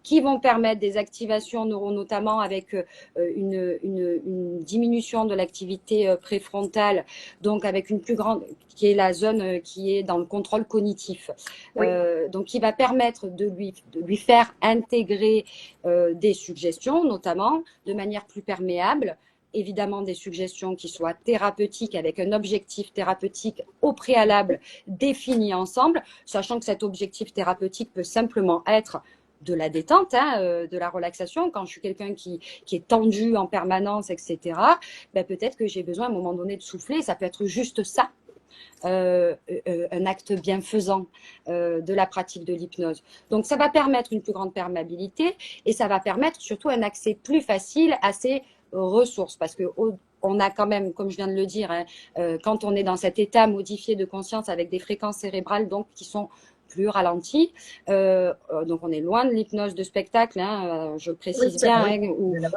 qui vont permettre des activations notamment avec une diminution de l'activité préfrontale, donc avec une plus grande, qui est la zone qui est dans le contrôle cognitif. Oui, Donc qui va permettre de lui faire intégrer des suggestions, notamment de manière plus perméable, évidemment des suggestions qui soient thérapeutiques avec un objectif thérapeutique au préalable défini ensemble, sachant que cet objectif thérapeutique peut simplement être de la détente, de la relaxation. Quand je suis quelqu'un qui est tendu en permanence, etc., ben peut-être que j'ai besoin à un moment donné de souffler. Ça peut être juste ça, un acte bienfaisant de la pratique de l'hypnose. Donc ça va permettre une plus grande perméabilité et ça va permettre surtout un accès plus facile à ces ressources parce que on a quand même, comme je viens de le dire, quand on est dans cet état modifié de conscience avec des fréquences cérébrales donc qui sont plus ralenties, donc on est loin de l'hypnose de spectacle, je le oui, précise c'est bien, vrai.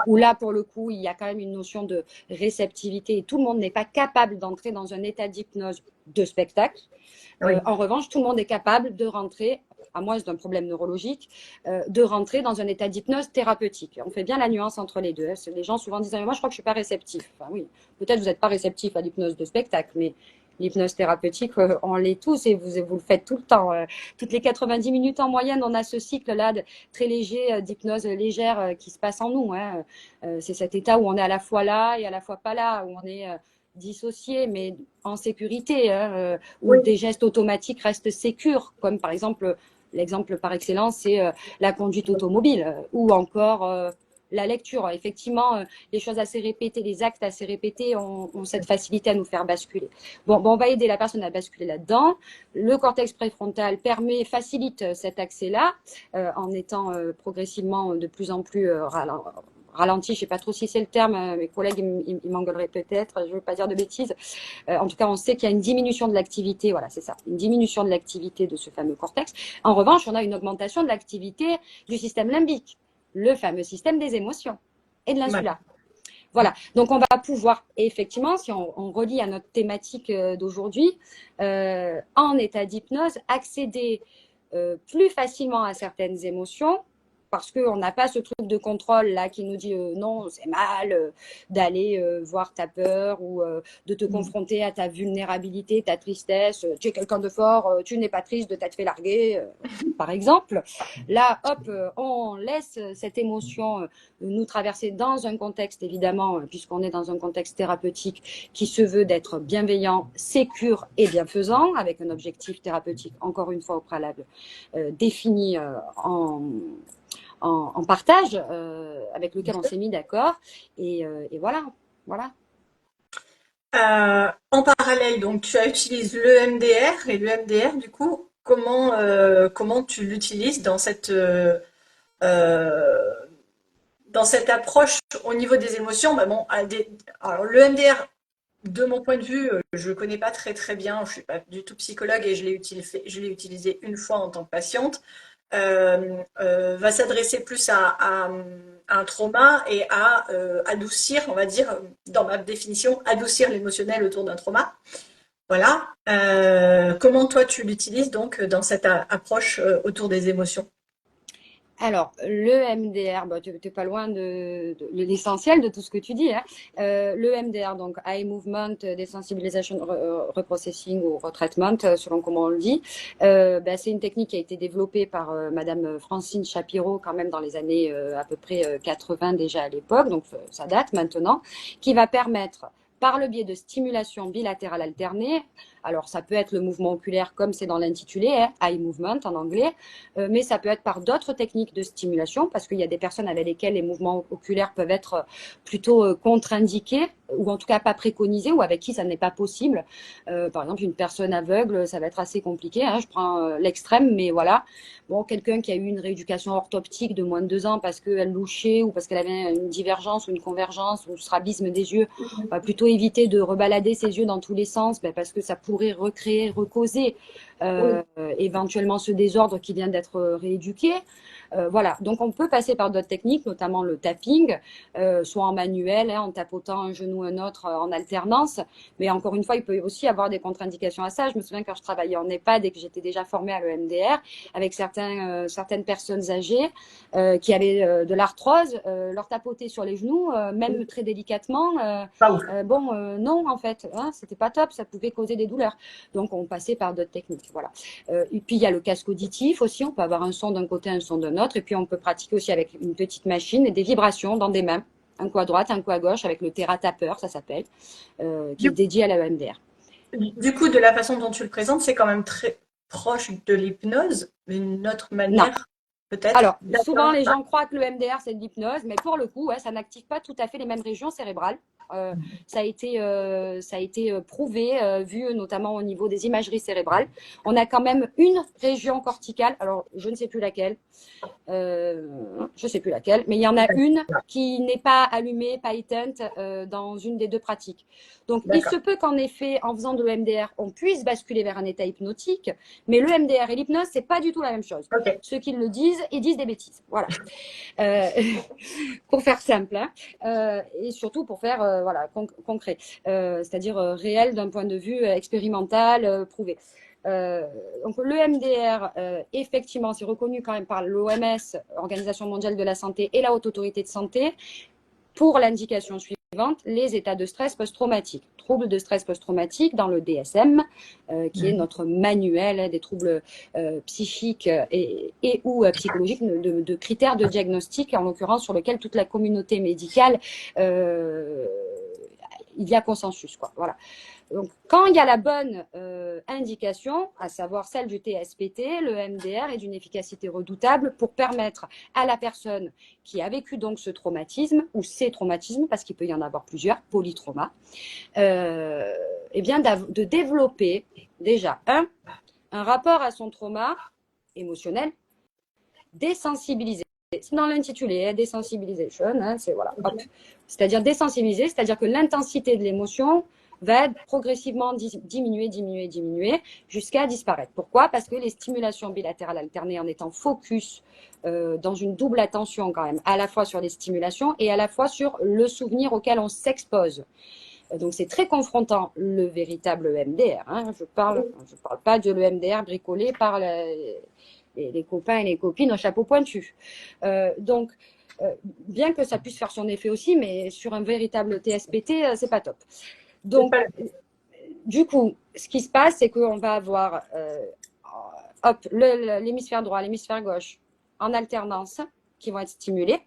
où là pour le coup il y a quand même une notion de réceptivité et tout le monde n'est pas capable d'entrer dans un état d'hypnose de spectacle. Oui. En revanche, tout le monde est capable de rentrer, à moins d'un problème neurologique, de rentrer dans un état d'hypnose thérapeutique. On fait bien la nuance entre les deux. Les gens souvent disent moi je crois que je suis pas réceptif. Enfin, oui, peut-être vous n'êtes pas réceptif à l'hypnose de spectacle, mais l'hypnose thérapeutique, on l'est tous et vous le faites tout le temps. Toutes les 90 minutes en moyenne, on a ce cycle-là très léger d'hypnose légère qui se passe en nous. C'est cet état où on est à la fois là et à la fois pas là, où on est dissocié, mais en sécurité, où Oui. des gestes automatiques restent sécures, comme par exemple, l'exemple par excellence, c'est la conduite automobile ou encore la lecture. Effectivement, les choses assez répétées, les actes assez répétés ont cette facilité à nous faire basculer. Bon, on va aider la personne à basculer là-dedans. Le cortex préfrontal facilite cet accès-là en étant progressivement de plus en plus ralenti, je sais pas trop si c'est le terme, mes collègues ils m'engueuleraient peut-être, je veux pas dire de bêtises. En tout cas, on sait qu'il y a une diminution de l'activité, voilà, c'est ça, une diminution de l'activité de ce fameux cortex. En revanche, on a une augmentation de l'activité du système limbique, le fameux système des émotions et de l'insula. Voilà, donc on va pouvoir, effectivement, si on relie à notre thématique d'aujourd'hui, en état d'hypnose, accéder plus facilement à certaines émotions parce qu'on n'a pas ce truc de contrôle là qui nous dit non, c'est mal d'aller voir ta peur ou de te confronter à ta vulnérabilité, ta tristesse. Tu es quelqu'un de fort, tu n'es pas triste de t'être fait larguer, par exemple. Là, hop, on laisse cette émotion nous traverser dans un contexte, évidemment, puisqu'on est dans un contexte thérapeutique qui se veut d'être bienveillant, sécure et bienfaisant, avec un objectif thérapeutique, encore une fois au préalable, défini en partage, avec lequel on s'est mis d'accord. Et voilà, voilà. En parallèle, donc tu as utilisé l'EMDR et l'EMDR, du coup, comment tu l'utilises euh, dans cette approche au niveau des émotions? Bah bon, alors l'EMDR, de mon point de vue, je ne le connais pas très très bien, je ne suis pas du tout psychologue et je l'ai utilisé une fois en tant que patiente. Va s'adresser plus à un trauma et à adoucir, on va dire, dans ma définition, adoucir l'émotionnel autour d'un trauma. Voilà. Comment toi tu l'utilises donc dans cette approche autour des émotions? Alors, le MDR, bah, tu n'es pas loin de l'essentiel de tout ce que tu dis. Hein. Le MDR, donc Eye Movement Desensibilization Reprocessing ou Retraitement, selon comment on le dit, bah, c'est une technique qui a été développée par Madame Francine Shapiro quand même dans les années à peu près 80 déjà à l'époque, donc ça date maintenant, qui va permettre par le biais de stimulation bilatérale alternée. Alors, ça peut être le mouvement oculaire comme c'est dans l'intitulé, hein, eye movement en anglais, mais ça peut être par d'autres techniques de stimulation parce qu'il y a des personnes avec lesquelles les mouvements oculaires peuvent être plutôt contre-indiqués ou en tout cas pas préconisés ou avec qui ça n'est pas possible. Par exemple, une personne aveugle, ça va être assez compliqué. Hein, je prends l'extrême, mais voilà. Bon, quelqu'un qui a eu une rééducation orthoptique de moins de 2 ans parce qu'elle louchait ou parce qu'elle avait une divergence ou une convergence ou strabisme des yeux, on va plutôt éviter de rebalader ses yeux dans tous les sens parce que ça pourrait recréer, recauser éventuellement ce désordre qui vient d'être rééduqué. Voilà, donc on peut passer par d'autres techniques, notamment le tapping, soit en manuel, hein, en tapotant un genou un autre en alternance. Mais encore une fois, il peut aussi avoir des contre-indications à ça. Je me souviens quand je travaillais en EHPAD et que j'étais déjà formée à l'EMDR, avec certaines personnes âgées qui avaient de l'arthrose, leur tapoter sur les genoux, même très délicatement. Non, en fait, hein, c'était pas top, ça pouvait causer des douleurs. Donc on passait par d'autres techniques, voilà. Et puis il y a le casque auditif aussi, on peut avoir un son d'un côté, un son d'un autre, et puis on peut pratiquer aussi avec une petite machine et des vibrations dans des mains, un coup à droite, un coup à gauche, avec le TheraTapper, ça s'appelle, qui est dédié à la EMDR. Du coup, de la façon dont tu le présentes, c'est quand même très proche de l'hypnose, d'une autre Non. manière, peut-être. Alors, souvent les gens croient que le MDR c'est de l'hypnose, mais pour le coup, ouais, ça n'active pas tout à fait les mêmes régions cérébrales. Ça a été prouvé, vu notamment au niveau des imageries cérébrales. On a quand même une région corticale, alors je ne sais plus laquelle, mais il y en a une qui n'est pas allumée, pas éteinte dans une des deux pratiques. Donc, il se peut qu'en effet, en faisant de l'EMDR, on puisse basculer vers un état hypnotique, mais l'EMDR et l'hypnose, c'est pas du tout la même chose. Okay. Ceux qui le disent, ils disent des bêtises. Voilà. Pour faire simple, hein, et surtout pour faire voilà, concret, c'est-à-dire réel d'un point de vue expérimental, prouvé. Donc l'EMDR, effectivement, c'est reconnu quand même par l'OMS, Organisation mondiale de la santé, et la Haute Autorité de santé, pour l'indication suivante, les états de stress post-traumatique. Troubles de stress post-traumatique dans le DSM, qui est notre manuel des troubles psychiques et ou psychologiques, de critères de diagnostic, en l'occurrence sur lequel toute la communauté médicale, il y a consensus, quoi. Voilà. Donc, quand il y a la bonne indication, à savoir celle du TSPT, le MDR est d'une efficacité redoutable pour permettre à la personne qui a vécu donc ce traumatisme ou ces traumatismes, parce qu'il peut y en avoir plusieurs, polytrauma, eh bien de développer déjà un rapport à son trauma émotionnel désensibilisé. C'est dans l'intitulé, désensibilisation, hein, c'est voilà. C'est-à-dire désensibiliser, c'est-à-dire que l'intensité de l'émotion va progressivement diminuer jusqu'à disparaître. Pourquoi? Parce que les stimulations bilatérales alternées en étant focus dans une double attention quand même, à la fois sur les stimulations et à la fois sur le souvenir auquel on s'expose. Donc c'est très confrontant le véritable EMDR. Hein. Je parle pas de l'EMDR bricolé par les copains et les copines au chapeau pointu. Donc bien que ça puisse faire son effet aussi, mais sur un véritable TSPT, c'est pas top. Donc, du coup, ce qui se passe, c'est qu'on va avoir l'hémisphère droit, l'hémisphère gauche en alternance qui vont être stimulés.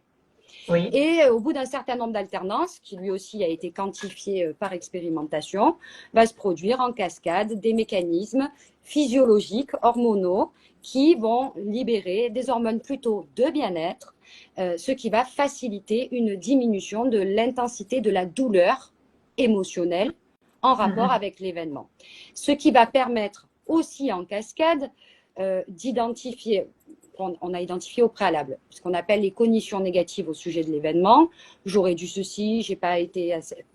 Oui. Et au bout d'un certain nombre d'alternances, qui lui aussi a été quantifié par expérimentation, va se produire en cascade des mécanismes physiologiques, hormonaux, qui vont libérer des hormones plutôt de bien-être, ce qui va faciliter une diminution de l'intensité de la douleur émotionnelle en rapport avec l'événement. Ce qui va permettre aussi en cascade d'identifier, on a identifié au préalable, ce qu'on appelle les cognitions négatives au sujet de l'événement. J'aurais dû ceci, j'ai pas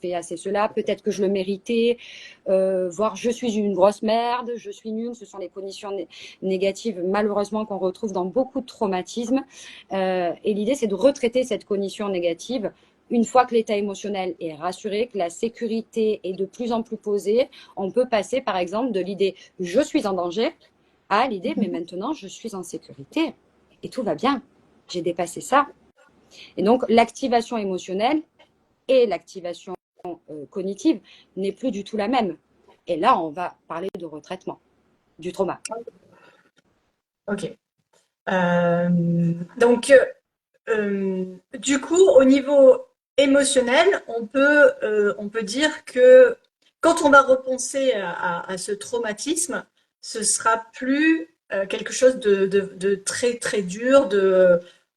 fait assez cela, peut-être que je le méritais, voire je suis une grosse merde, je suis nulle. Ce sont les cognitions négatives malheureusement qu'on retrouve dans beaucoup de traumatismes. Et l'idée, c'est de retraiter cette cognition négative. Une fois que l'état émotionnel est rassuré, que la sécurité est de plus en plus posée, on peut passer par exemple de l'idée « je suis en danger » à l'idée « mais maintenant je suis en sécurité et tout va bien, j'ai dépassé ça ». Et donc l'activation émotionnelle et l'activation cognitive n'est plus du tout la même. Et là, on va parler de retraitement du trauma. Ok. Donc, du coup, au niveau émotionnel, on peut dire que quand on va repenser à ce traumatisme, ce sera plus quelque chose de très très dur,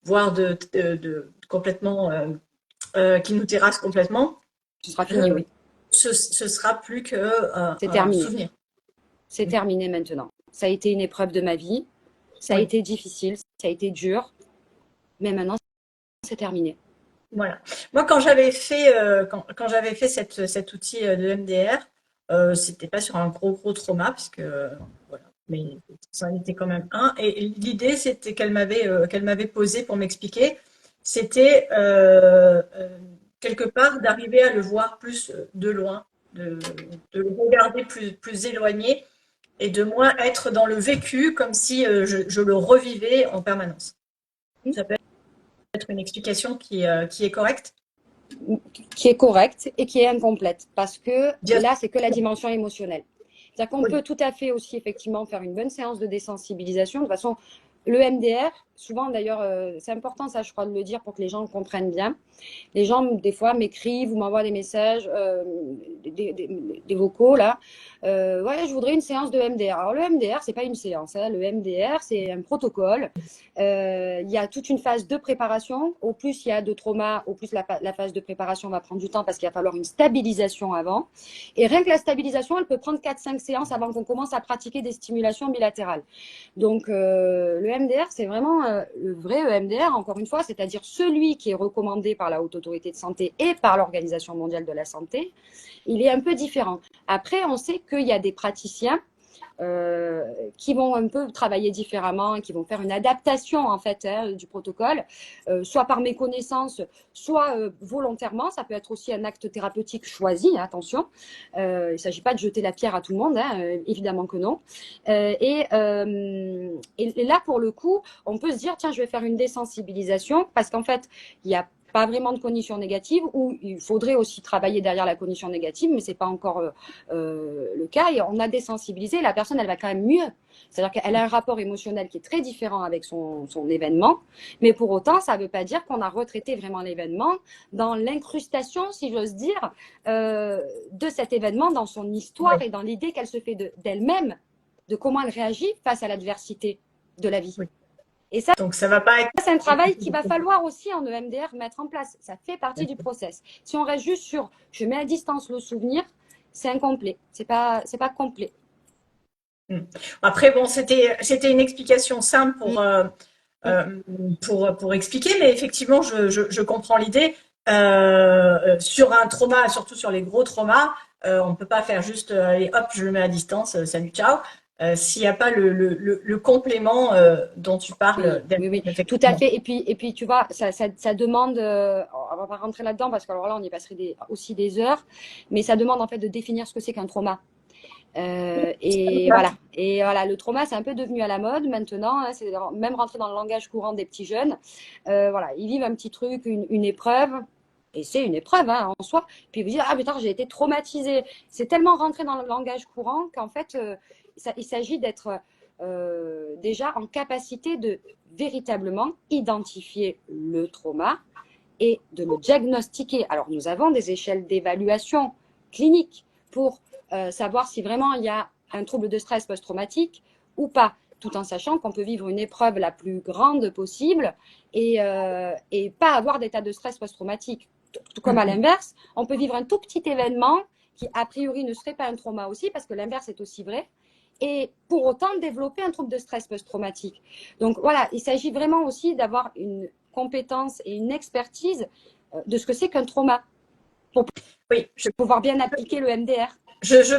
voire de complètement qui nous terrasse complètement. Ce sera fini, oui. Ce sera plus que c'est un terminé. souvenir. C'est terminé maintenant. Ça a été une épreuve de ma vie. Ça a été difficile, ça a été dur, mais maintenant c'est terminé. Voilà. Moi, quand j'avais fait cet outil de MDR, c'était pas sur un gros trauma, puisque voilà, mais ça en était quand même un. Et l'idée, c'était qu'elle m'avait posé pour m'expliquer, c'était quelque part d'arriver à le voir plus de loin, de le regarder plus éloigné, et de moins être dans le vécu, comme si je le revivais en permanence. Ça peut être une explication qui est correcte. Qui est correcte et qui est incomplète, parce que là, c'est que la dimension émotionnelle. C'est-à-dire qu'on peut tout à fait aussi effectivement faire une bonne séance de désensibilisation. De toute façon, le MDR, souvent d'ailleurs, c'est important ça, je crois, de le dire pour que les gens le comprennent bien. Les gens, des fois, m'écrivent ou m'envoient des messages, des vocaux, là. Ouais, je voudrais une séance de MDR. Alors, le MDR, c'est pas une séance. Hein. Le MDR, c'est un protocole. Il y a toute une phase de préparation. Au plus il y a de trauma, au plus la phase de préparation va prendre du temps parce qu'il va falloir une stabilisation avant. Et rien que la stabilisation, elle peut prendre 4-5 séances avant qu'on commence à pratiquer des stimulations bilatérales. Donc, le MDR, c'est vraiment le vrai EMDR, encore une fois, c'est-à-dire celui qui est recommandé par la Haute Autorité de Santé et par l'Organisation mondiale de la santé. Il est un peu différent. Après, on sait qu'il y a des praticiens qui vont un peu travailler différemment, qui vont faire une adaptation en fait du protocole, soit par méconnaissance, soit volontairement. Ça peut être aussi un acte thérapeutique choisi, hein, attention. Il ne s'agit pas de jeter la pierre à tout le monde, hein, évidemment que non. Et là, pour le coup, on peut se dire, tiens, je vais faire une désensibilisation, parce qu'en fait, il y a pas vraiment de cognition négative, ou il faudrait aussi travailler derrière la cognition négative, mais c'est pas encore le cas. Et on a désensibilisé, la personne, elle va quand même mieux. C'est-à-dire qu'elle a un rapport émotionnel qui est très différent avec son événement, mais pour autant, ça ne veut pas dire qu'on a retraité vraiment l'événement dans l'incrustation, si j'ose dire, de cet événement dans son histoire et dans l'idée qu'elle se fait d'elle-même, de comment elle réagit face à l'adversité de la vie. Et ça, donc ça va pas être... c'est un travail qu'il va falloir aussi en EMDR mettre en place. Ça fait partie du process. Si on reste juste sur je mets à distance le souvenir, c'est incomplet. C'est pas complet. Après, bon, c'était une explication simple Oui. pour expliquer, mais effectivement, je comprends l'idée. Sur un trauma, surtout sur les gros traumas, on ne peut pas faire juste, allez, hop, je le mets à distance, salut, ciao. S'il n'y a pas le complément dont tu parles, Oui, oui, oui, tout à effectivement. fait. Et puis tu vois, ça demande, on va pas rentrer là-dedans parce que alors là, on y passerait aussi des heures, mais ça demande en fait de définir ce que c'est qu'un trauma. Et voilà, le trauma, c'est un peu devenu à la mode maintenant, hein, c'est même rentré dans le langage courant des petits jeunes. Voilà, ils vivent un petit truc, une épreuve, et c'est une épreuve hein, en soi. Puis ils vous disent, ah putain, j'ai été traumatisé. C'est tellement rentré dans le langage courant qu'en fait, il s'agit d'être déjà en capacité de véritablement identifier le trauma et de le diagnostiquer. Alors, nous avons des échelles d'évaluation clinique pour savoir si vraiment il y a un trouble de stress post-traumatique ou pas, tout en sachant qu'on peut vivre une épreuve la plus grande possible et pas avoir d'état de stress post-traumatique. Tout comme à l'inverse, on peut vivre un tout petit événement qui, a priori, ne serait pas un trauma aussi, parce que l'inverse est aussi vrai, et pour autant développer un trouble de stress post-traumatique. Donc voilà, il s'agit vraiment aussi d'avoir une compétence et une expertise de ce que c'est qu'un trauma pour Oui, pouvoir bien appliquer le MDR. je, je,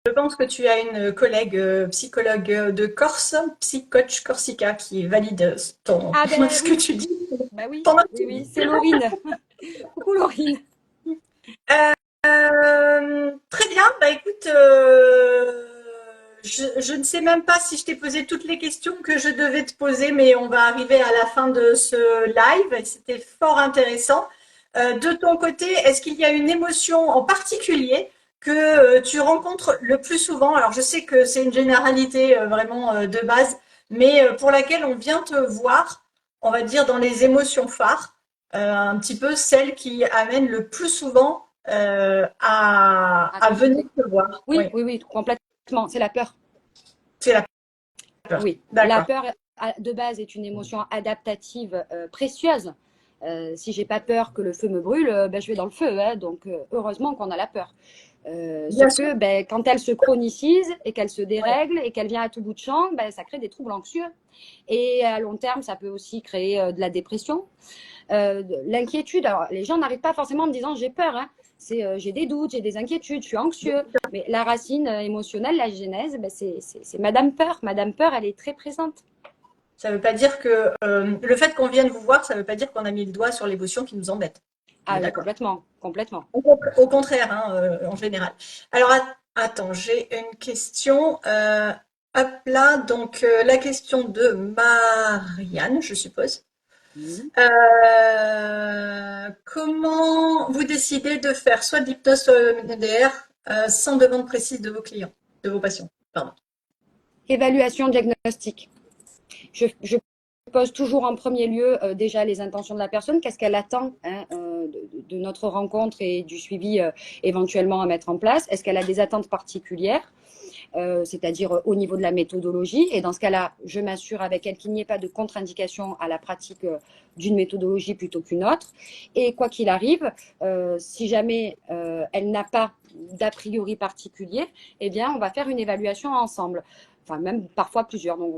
je pense que tu as une collègue psychologue de Corse, psychoche Corsica, qui valide Ah ben ce que oui, tu dis. ben oui, Ton oui, oui, c'est Laurine. Coucou Laurine. Très bien, bah écoute, je ne sais même pas si je t'ai posé toutes les questions que je devais te poser, mais on va arriver à la fin de ce live et c'était fort intéressant. De ton côté, est-ce qu'il y a une émotion en particulier que tu rencontres le plus souvent? Alors je sais que c'est une généralité vraiment de base, mais pour laquelle on vient te voir, on va dire dans les émotions phares, un petit peu celles qui amènent le plus souvent À à venir consulter. te voir. Oui, Oui, oui, oui, complètement. C'est la peur. c'est la peur. Oui, la D'accord. peur de base est une émotion adaptative précieuse. Si j'ai pas peur que le feu me brûle, ben, je vais dans le feu. Hein, donc heureusement qu'on a la peur. Bien Sauf sûr. que ben, quand elle se chronicise et qu'elle se Ouais. dérègle et qu'elle vient à tout bout de champ, ben, ça crée des troubles anxieux. Et à long terme, ça peut aussi créer de la dépression, l'inquiétude. Alors, les gens n'arrivent pas forcément en me disant j'ai peur. Hein. C'est j'ai des doutes, j'ai des inquiétudes, je suis anxieux. Mais la racine émotionnelle, la genèse, ben, c'est Madame Peur. Madame Peur, elle est très présente. Ça ne veut pas dire que le fait qu'on vienne vous voir, ça ne veut pas dire qu'on a mis le doigt sur l'émotion qui nous embête. On est Ah oui, d'accord. complètement, complètement. Au contraire, hein, en général. Alors, attends, j'ai une question. Hop là, donc la question de Marianne, je suppose. Mhm. Comment vous décidez de faire soit de l'hypnose, soit de l'MDR sans demande précise de vos clients, de vos patients? Pardon. Évaluation diagnostique. Je pose toujours en premier lieu déjà les intentions de la personne, qu'est-ce qu'elle attend hein, de notre rencontre et du suivi éventuellement à mettre en place. Est-ce qu'elle a des attentes particulières c'est-à-dire au niveau de la méthodologie. Et dans ce cas-là, je m'assure avec elle qu'il n'y ait pas de contre-indication à la pratique d'une méthodologie plutôt qu'une autre. Et quoi qu'il arrive, si jamais elle n'a pas d'a priori particulier, eh bien, on va faire une évaluation ensemble. Enfin, même parfois plusieurs. Donc,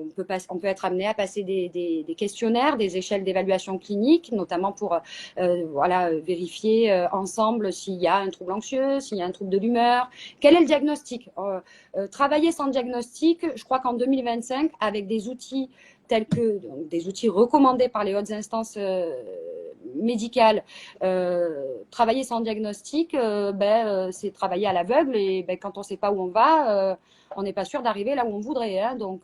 on peut être amené à passer des questionnaires, des échelles d'évaluation clinique, notamment pour voilà, vérifier ensemble s'il y a un trouble anxieux, s'il y a un trouble de l'humeur. Quel est le diagnostic travailler sans diagnostic, je crois qu'en 2025, avec des outils tels que donc, des outils recommandés par les hautes instances médicales, travailler sans diagnostic, c'est travailler à l'aveugle et ben, quand on ne sait pas où on va, on n'est pas sûr d'arriver là où on voudrait. Hein. Donc,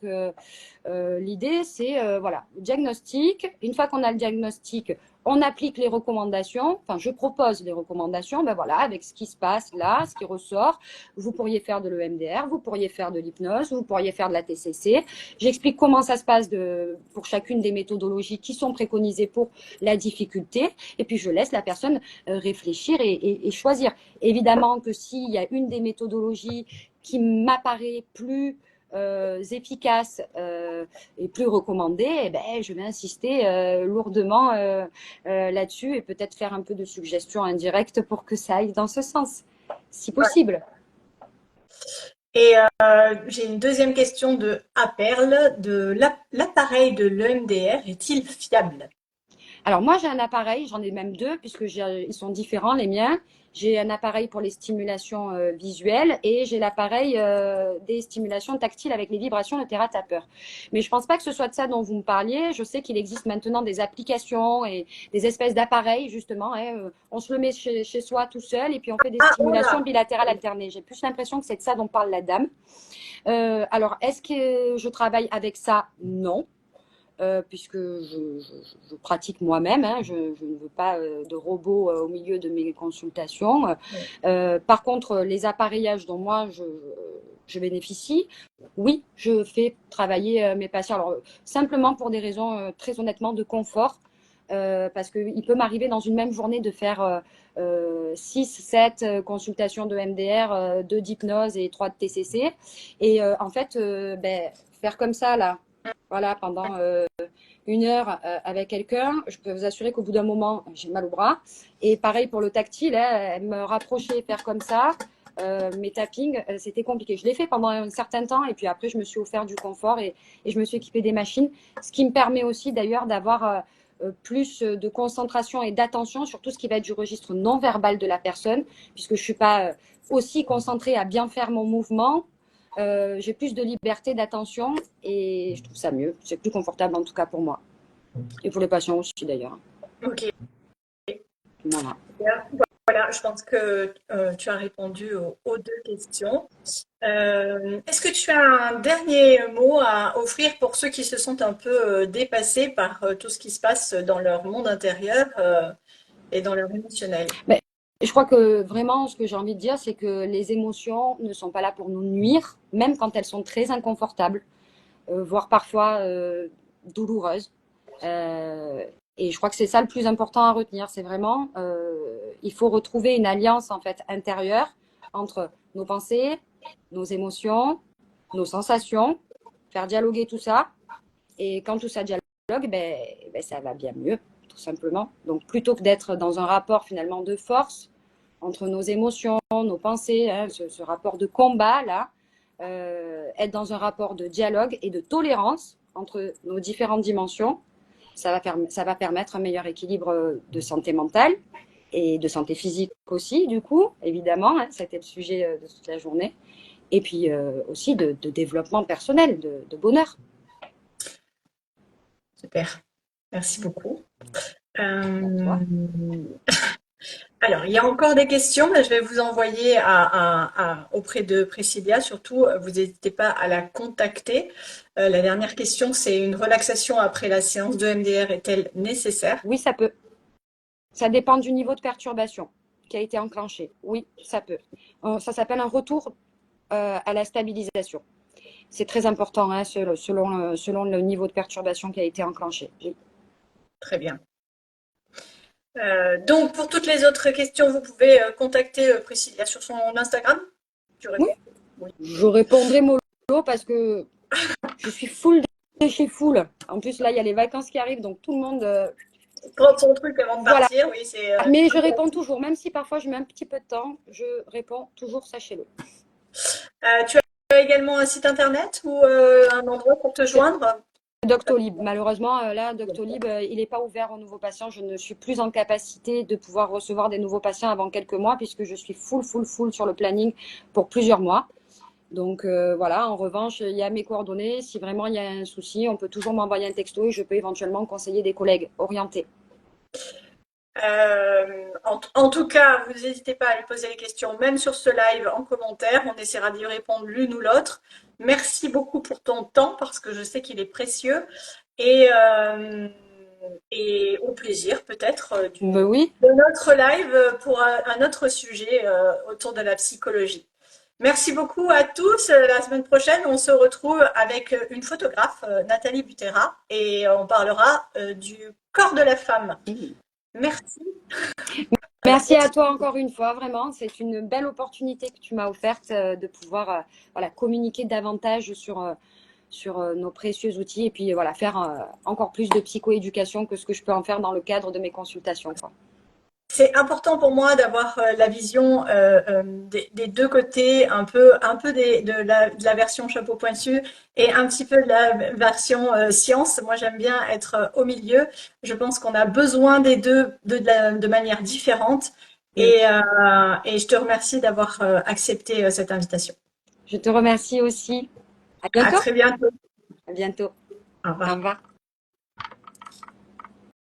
l'idée, c'est voilà, diagnostic. Une fois qu'on a le diagnostic, on applique les recommandations. Enfin, je propose les recommandations. Ben voilà, avec ce qui se passe là, ce qui ressort. Vous pourriez faire de l'EMDR, vous pourriez faire de l'hypnose, vous pourriez faire de la TCC. J'explique comment ça se passe pour chacune des méthodologies qui sont préconisées pour la difficulté. Et puis, je laisse la personne réfléchir et choisir. Évidemment que s'il y a une des méthodologies qui m'apparaît plus efficace et plus recommandée, eh ben, je vais insister lourdement là-dessus et peut-être faire un peu de suggestion indirecte pour que ça aille dans ce sens, si Ouais. possible. Et j'ai une deuxième question de Aperle. L'appareil de l'EMDR est-il fiable? Alors moi j'ai un appareil, j'en ai même deux puisque ils sont différents les miens. J'ai un appareil pour les stimulations visuelles et j'ai l'appareil des stimulations tactiles avec les vibrations de TerraTapper. Mais je pense pas que ce soit de ça dont vous me parliez. Je sais qu'il existe maintenant des applications et des espèces d'appareils justement. Hein, on se le met chez soi tout seul et puis on fait des Ah, oh stimulations là! bilatérales alternées. J'ai plus l'impression que c'est de ça dont parle la dame. Alors est-ce que je travaille avec ça? Non. Puisque je pratique moi-même. Hein, je ne veux pas de robot au milieu de mes consultations. Par contre, les appareillages dont moi je bénéficie, oui, je fais travailler mes patients. Alors, simplement pour des raisons très honnêtement de confort. Parce qu'il peut m'arriver dans une même journée de faire 6, 7 consultations de MDR, 2 d'hypnose et 3 de TCC. Et en fait, faire comme ça, là, voilà, pendant 1 heure avec quelqu'un, je peux vous assurer qu'au bout d'un moment, j'ai mal au bras. Et pareil pour le tactile, hein, me rapprocher, faire comme ça, mes tappings, c'était compliqué. Je l'ai fait pendant un certain temps et puis après, je me suis offert du confort et je me suis équipée des machines, ce qui me permet aussi d'ailleurs d'avoir plus de concentration et d'attention sur tout ce qui va être du registre non verbal de la personne, puisque je ne suis pas aussi concentrée à bien faire mon mouvement. J'ai plus de liberté, d'attention et je trouve ça mieux. C'est plus confortable en tout cas pour moi. Et pour les patients aussi d'ailleurs. Ok. Voilà. Voilà, je pense que tu as répondu aux deux questions. Est-ce que tu as un dernier mot à offrir pour ceux qui se sentent un peu dépassés par tout ce qui se passe dans leur monde intérieur et dans leur émotionnel? Mais je crois que vraiment, ce que j'ai envie de dire, c'est que les émotions ne sont pas là pour nous nuire, même quand elles sont très inconfortables, voire parfois douloureuses. Euh, et je crois que c'est ça le plus important à retenir. C'est vraiment, il faut retrouver une alliance en fait intérieure entre nos pensées, nos émotions, nos sensations, faire dialoguer tout ça. Et quand tout ça dialogue, ça va bien mieux, tout simplement. Donc plutôt que d'être dans un rapport finalement de force entre nos émotions, nos pensées, hein, ce rapport de combat là, être dans un rapport de dialogue et de tolérance entre nos différentes dimensions, ça va permettre un meilleur équilibre de santé mentale et de santé physique aussi, du coup, évidemment, hein, c'était le sujet de toute la journée, et puis aussi de développement personnel, de bonheur. Super, merci beaucoup. À toi. Alors, il y a encore des questions, mais je vais vous envoyer auprès de Priscilla. Surtout, vous n'hésitez pas à la contacter. La dernière question, c'est une relaxation après la séance de MDR est-elle nécessaire? Oui, ça peut. Ça dépend du niveau de perturbation qui a été enclenché. Oui, ça peut. Ça s'appelle un retour à la stabilisation. C'est très important hein, selon le niveau de perturbation qui a été enclenché. Oui. Très bien. Donc, pour toutes les autres questions, vous pouvez contacter Priscilla sur son Instagram. Tu Oui, réponds? Oui. je répondrai mollo parce que je suis full de chez full. En plus, là, il y a les vacances qui arrivent, donc tout le monde. Prendre son truc avant de Voilà. partir, oui, c'est. Mais je réponds toujours, même si parfois je mets un petit peu de temps, je réponds toujours, sachez-le. Tu as également un site internet ou un endroit pour te joindre? Doctolib. Malheureusement, là, Doctolib, il n'est pas ouvert aux nouveaux patients. Je ne suis plus en capacité de pouvoir recevoir des nouveaux patients avant quelques mois puisque je suis full sur le planning pour plusieurs mois. Donc voilà, en revanche, il y a mes coordonnées. Si vraiment il y a un souci, on peut toujours m'envoyer un texto et je peux éventuellement conseiller des collègues orientés. En tout cas, vous n'hésitez pas à lui poser les questions, même sur ce live en commentaire. On essaiera d'y répondre l'une ou l'autre. Merci beaucoup pour ton temps parce que je sais qu'il est précieux et, euh, et au plaisir peut-être Mais oui, de notre live pour un autre sujet autour de la psychologie. Merci beaucoup à tous. La semaine prochaine, on se retrouve avec une photographe, Nathalie Butera, et on parlera du corps de la femme. Merci. À la merci à prochaine. toi encore une fois, vraiment. C'est une belle opportunité que tu m'as offerte de pouvoir voilà, communiquer davantage sur nos précieux outils et puis voilà, faire encore plus de psychoéducation que ce que je peux en faire dans le cadre de mes consultations, quoi. c'est important pour moi d'avoir la vision des deux côtés, un peu de la version chapeau pointu et un petit peu de la version science. Moi, j'aime bien être au milieu. Je pense qu'on a besoin des deux de manière différente. Mm. Et je te remercie d'avoir accepté cette invitation. Je te remercie aussi. À À bientôt. très bientôt. À bientôt. Au Au revoir. revoir.